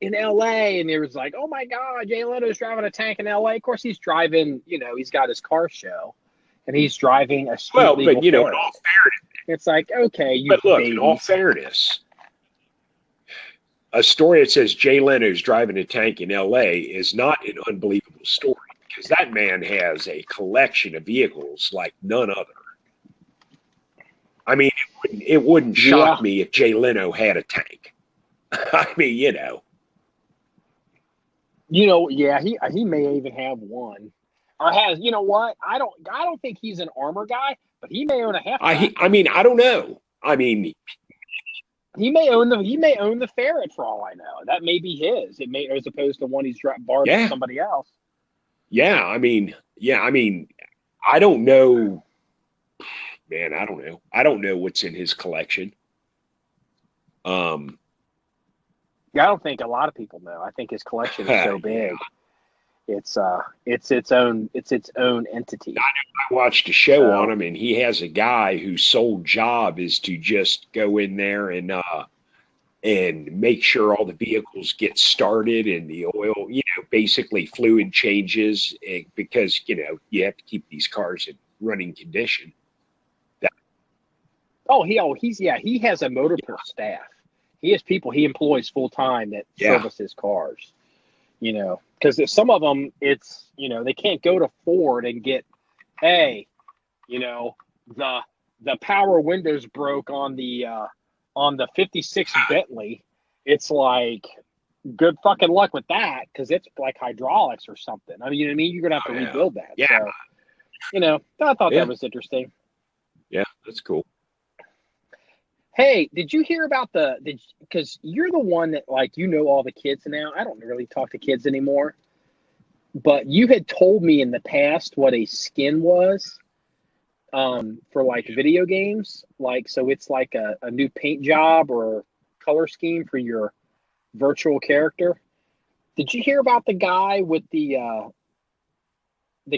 in LA, and it was like, oh my God, Jay Leno's driving a tank in LA. Of course he's driving, you know, he's got his car show and he's driving a street legal but you know, Ferritt. in all fairness, it's like, okay, but look, in all fairness, a story that says Jay Leno's driving a tank in LA is not an unbelievable story because that man has a collection of vehicles like none other. I mean, it wouldn't shock me if Jay Leno had a tank. I mean, you know. You know, yeah, he may even have one. Or has, you know what? I don't think he's an armor guy, but he may own a half. I mean, I don't know. I mean, he may own the Ferritt for all I know. That may be his. It may, as opposed to one he's borrowed from somebody else. Yeah, I mean, I don't know. Man, I don't know. I don't know what's in his collection. Yeah, I don't think a lot of people know. I think his collection is so big. It's its own entity. I watched a show on him, and he has a guy whose sole job is to just go in there and make sure all the vehicles get started and the oil, you know, basically fluid changes because, you know, you have to keep these cars in running condition. He has a motor pool staff. He has people he employs full time that service his cars. You know, because some of them, it's, you know, they can't go to Ford and get, hey, you know, the power windows broke on the 56 Bentley, it's like good fucking luck with that, because it's like hydraulics or something. I mean, you know what I mean? You're gonna have to rebuild that. Yeah. So, you know, I thought that was interesting. Yeah, that's cool. Hey, did you hear about because you're the one that, like, you know all the kids now. I don't really talk to kids anymore. But you had told me in the past what a skin was for, like, video games. Like, so it's like a new paint job or color scheme for your virtual character. Did you hear about the guy with the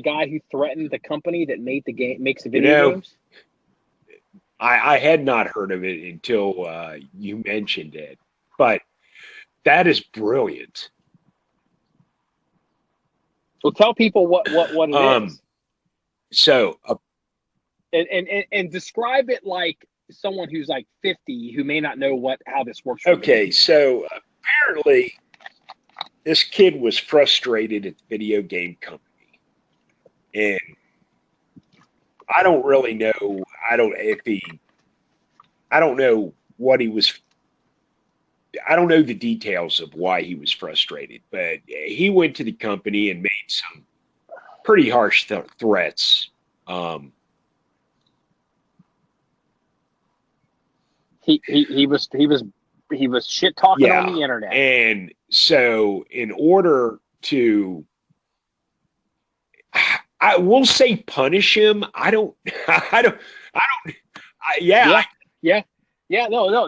guy who threatened the company that made makes the video games? I had not heard of it until you mentioned it, but that is brilliant. Well, tell people what it is. So, and describe it like someone who's like 50 who may not know how this works. Okay, so apparently this kid was frustrated at the video game company, and I don't really know. I don't know what he was. I don't know the details of why he was frustrated, but he went to the company and made some pretty harsh threats. He was shit talking on the internet, and so in order to, I will say punish him. No,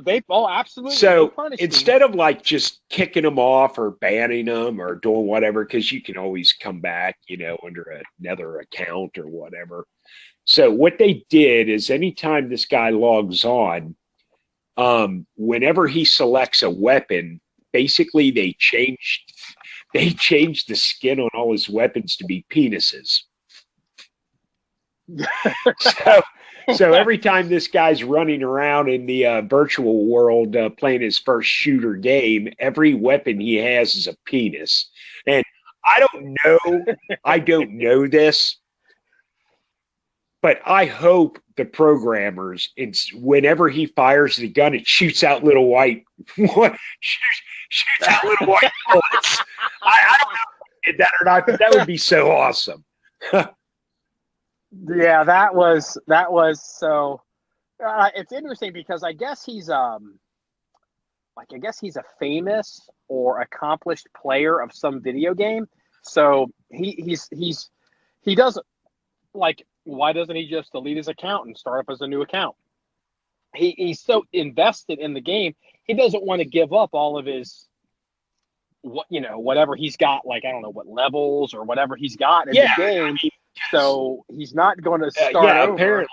they absolutely. So instead of like just kicking him off or banning him or doing whatever, because you can always come back, you know, under another account or whatever. So what they did is anytime this guy logs on, whenever he selects a weapon, basically they changed the skin on all his weapons to be penises. So every time this guy's running around in the virtual world playing his first shooter game, every weapon he has is a penis. And I don't know this, but I hope the programmers, whenever he fires the gun, it shoots out little white bullets. I don't know if he did that or not, but that would be so awesome. Yeah, that was so. It's interesting because I guess he's a famous or accomplished player of some video game. So he doesn't, like, why doesn't he just delete his account and start up as a new account? He's so invested in the game, he doesn't want to give up all of his whatever he's got, like, I don't know what levels or whatever he's got in the game. I mean, so he's not going to start over.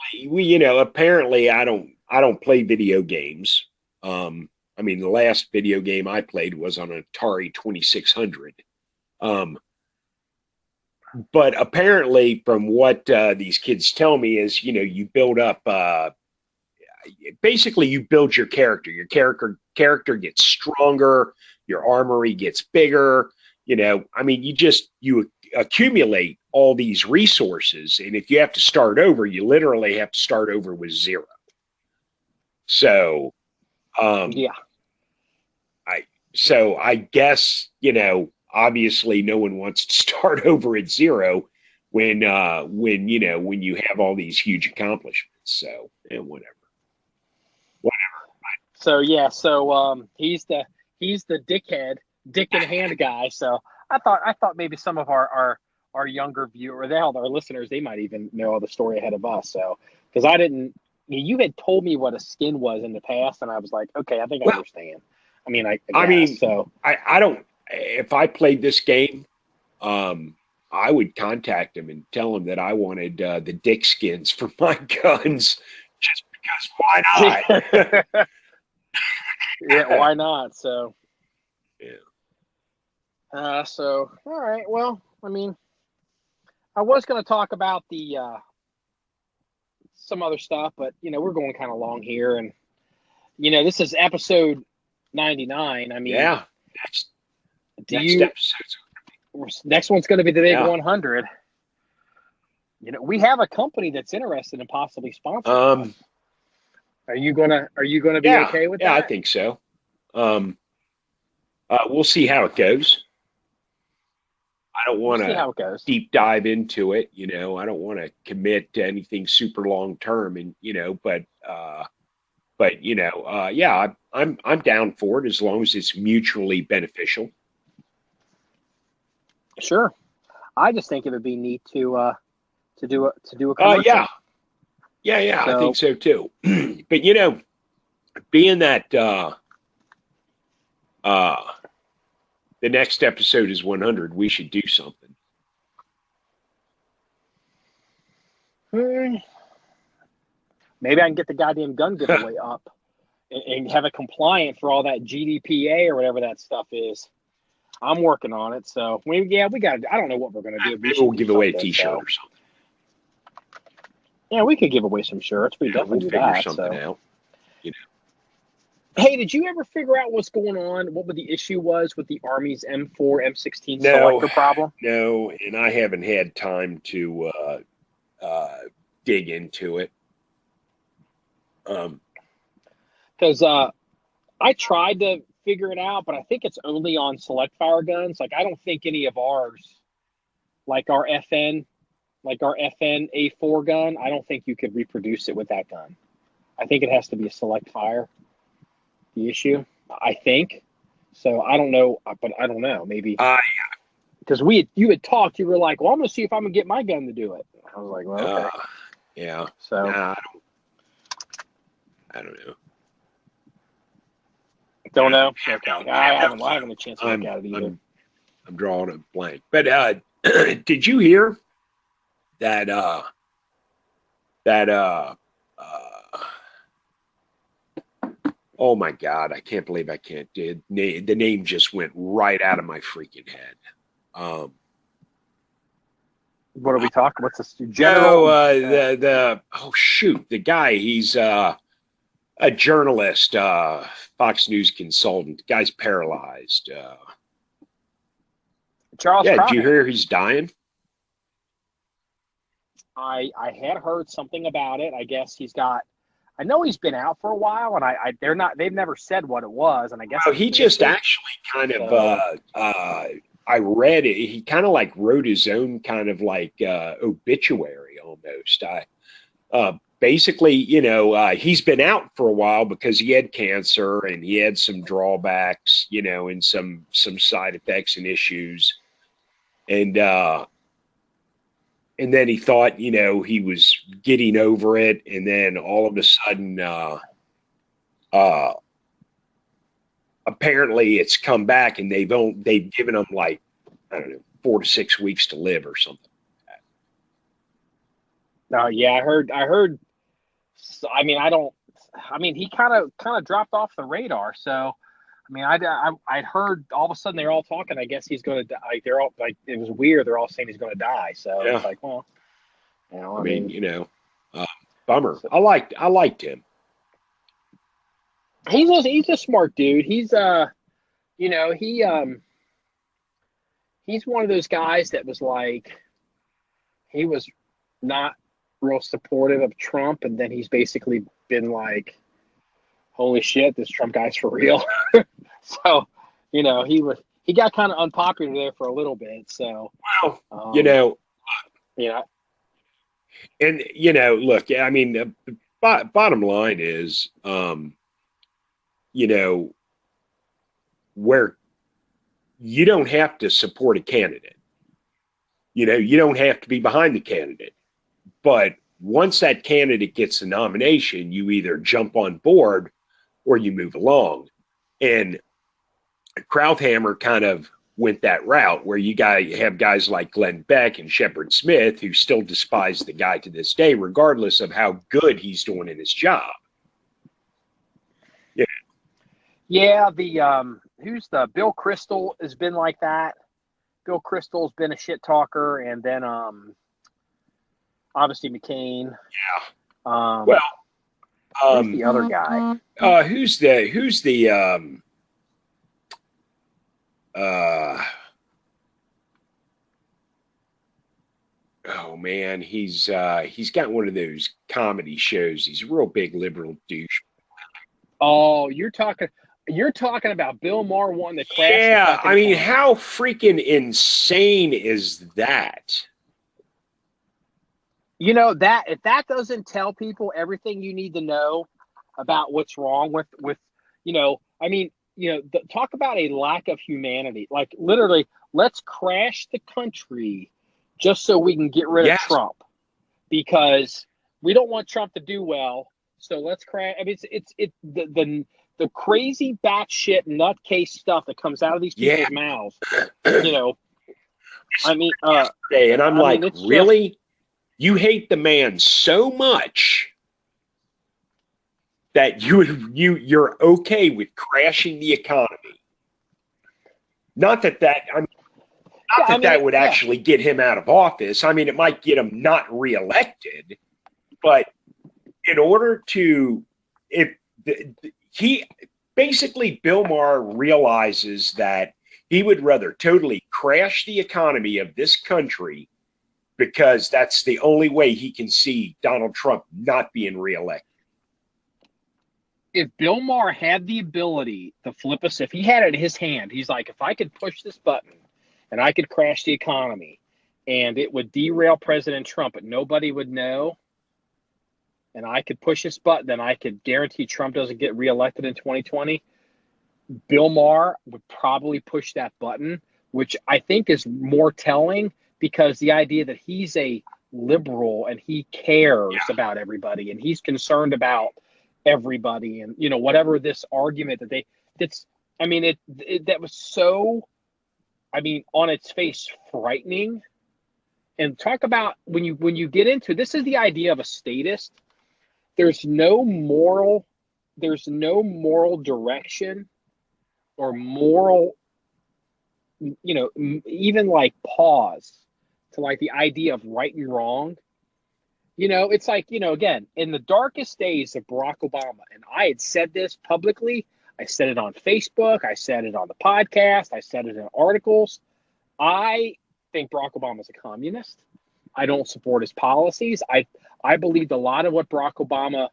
Apparently I don't play video games. I mean, the last video game I played was on an Atari 2600. But apparently from what these kids tell me is, you build up, basically you build your character. Your character gets stronger. Your armory gets bigger. I mean, you accumulate all these resources, and if you have to start over, you literally have to start over with zero. So, I guess, obviously no one wants to start over at zero when you have all these huge accomplishments. So, whatever. So he's the dickhead, dick in hand guy. So I thought maybe some of our younger viewers, our listeners, they might even know all the story ahead of us. So, because I didn't, you had told me what a skin was in the past, and I was like, okay, I think I understand. I mean, I don't. If I played this game, I would contact him and tell him that I wanted the dick skins for my guns, just because why not? Yeah, why not? So, yeah. So, all right. Well, I mean, I was going to talk about the some other stuff, but we're going kind of long here, and this is episode 99. I mean, yeah. Next one's going to be the big 100. We have a company that's interested in possibly sponsoring us. Are you gonna be okay with that? Yeah, I think so. We'll see how it goes. I don't want see how it to goes. deep dive into it, you know. I don't want to commit to anything super long term, and you know, but you know, yeah, I'm down for it as long as it's mutually beneficial. Sure. I just think it would be neat to do a commercial. Yeah, so, I think so too. But you know, being that the next episode is 100, we should do something. Maybe I can get the goddamn gun giveaway up and have it compliant for all that GDPA or whatever that stuff is. I'm working on it, so we got. I don't know what we're gonna do. Maybe we'll give away a T-shirt or something. Yeah, we could give away some shirts. We definitely we'll do figure that. Something out. You know. Hey, did you ever figure out what's going on? What the issue was with the Army's M4, M16 selector problem? No, and I haven't had time to dig into it. Because I tried to figure it out, but I think it's only on select fire guns. Like, I don't think any of ours, like our FN A4 gun, I don't think you could reproduce it with that gun. I think it has to be a select fire, the issue, I think. So I don't know, but I don't know. Maybe because you had talked, you were like, well, I'm going to see if I'm going to get my gun to do it. I was like, well, okay. Yeah. So I don't know. Don't know? Okay. I haven't a chance to look at it either. I'm drawing a blank. But did you hear that oh my God, I can't believe I can't do it. The name just went right out of my freaking head. What are we talking? What's this general? Oh shoot, the guy, he's a journalist, Fox News consultant. The guy's paralyzed. Charles. Yeah, did you hear he's dying? I had heard something about it. I guess he's got. I know he's been out for a while, and they've never said what it was, and I guess he just actually kind of I read it. He kind of like wrote his own kind of like obituary almost. Basically, you know, he's been out for a while because he had cancer and he had some drawbacks, you know, and some side effects and issues. And then he thought, you know, he was getting over it. And then all of a sudden, apparently it's come back and they've given him like, I don't know, 4 to 6 weeks to live or something. Yeah, I heard. I mean, he kind of dropped off the radar. So, I mean, I'd heard all of a sudden they're all talking. I guess he's going to die. Like, they're all like, it was weird. They're all saying he's going to die. So yeah. It's like, well, you know, I mean, you know, bummer. I liked him. He's a smart dude. He's you know, he's one of those guys that was like, he was not real supportive of Trump, and then he's basically been like, holy shit, this Trump guy's for real. So, you know, he got kind of unpopular there for a little bit. So, well, you know, yeah. And you know, look, I mean, the bottom line is, you know, where you don't have to support a candidate. You know, you don't have to be behind the candidate. But once that candidate gets the nomination, you either jump on board or you move along. And Krauthammer kind of went that route where you have guys like Glenn Beck and Shepard Smith who still despise the guy to this day, regardless of how good he's doing in his job. Yeah. Yeah, who's the Bill Kristol has been like that. Bill Kristol's been a shit talker, and then obviously McCain. Yeah. Well, who's the other guy? Who's the oh man, he's got one of those comedy shows. He's a real big liberal douche. Oh, you're talking. You're talking about Bill Maher wanting to crash. Yeah, I mean, how freaking insane is that? You know, that if that doesn't tell people everything you need to know about what's wrong with you know, I mean, you know, talk about a lack of humanity. Like literally, let's crash the country just so we can get rid of Trump, because we don't want Trump to do well. So let's crash. I mean, it's the crazy batshit nutcase stuff that comes out of these people's mouths. You know, I mean, and I'm like, really? You hate the man so much that you're okay with crashing the economy. Not that that would actually get him out of office. I mean, it might get him not reelected, but in order to, Bill Maher realizes that he would rather totally crash the economy of this country, because that's the only way he can see Donald Trump not being reelected. If Bill Maher had the ability to flip us, if he had it in his hand, he's like, if I could push this button and I could crash the economy and it would derail President Trump, but nobody would know, and I could push this button, then I could guarantee Trump doesn't get reelected in 2020, Bill Maher would probably push that button, which I think is more telling, because the idea that he's a liberal and he cares about everybody and he's concerned about everybody, and, you know, whatever this argument that that was so, I mean, on its face, frightening. And talk about when you get into this, is the idea of a statist. There's no moral direction or moral, you know, even like pause to like the idea of right and wrong. You know, it's like, you know, again, in the darkest days of Barack Obama, and I had said this publicly, I said it on Facebook, I said it on the podcast, I said it in articles. I think Barack Obama is a communist. I don't support his policies. I believed a lot of what Barack Obama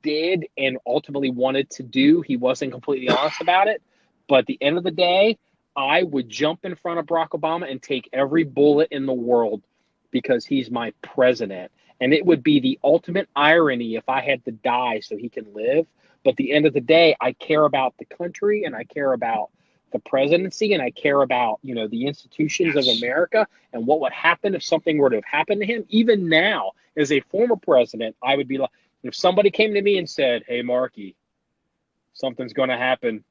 did and ultimately wanted to do. He wasn't completely honest about it. But at the end of the day, I would jump in front of Barack Obama and take every bullet in the world because he's my president. And it would be the ultimate irony if I had to die so he can live. But at the end of the day, I care about the country, and I care about the presidency, and I care about, you know, the institutions of America, and what would happen if something were to have happened to him. Even now, as a former president, I would be like, if somebody came to me and said, hey, Marky, something's going to happen,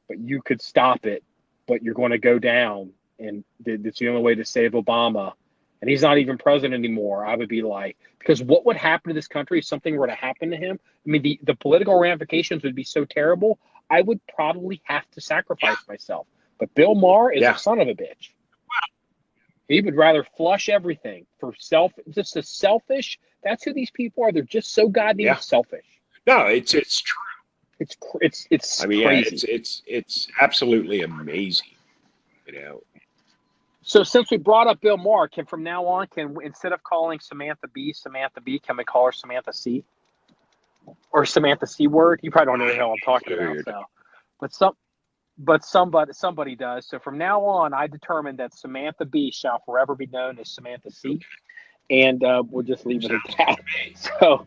but you could stop it, but you're going to go down, and it's the only way to save Obama, and he's not even president anymore, I would be like, because what would happen to this country if something were to happen to him? I mean, the political ramifications would be so terrible, I would probably have to sacrifice myself. But Bill Maher is a son of a bitch. He would rather flush everything for just a selfish. That's who these people are. They're just so goddamn selfish. No, it's true. It's I mean, crazy. It's absolutely amazing, you know. So since we brought up Bill Maher, from now on, instead of calling Samantha B, can we call her Samantha C? Or Samantha C word? You probably don't know the hell I'm talking about. So, but somebody does. So from now on, I determined that Samantha B shall forever be known as Samantha C, and we'll just leave it at that. So,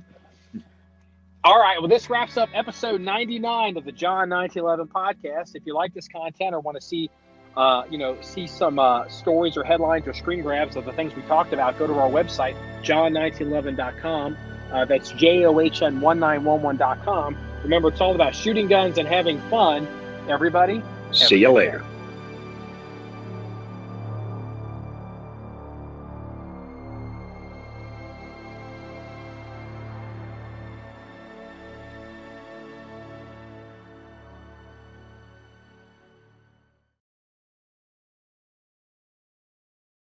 all right. Well, this wraps up episode 99 of the John1911 Podcast. If you like this content or want to see some stories or headlines or screen grabs of the things we talked about, go to our website, John1911.com. That's JOHN1911.com. Remember, it's all about shooting guns and having fun. Everybody, see you later.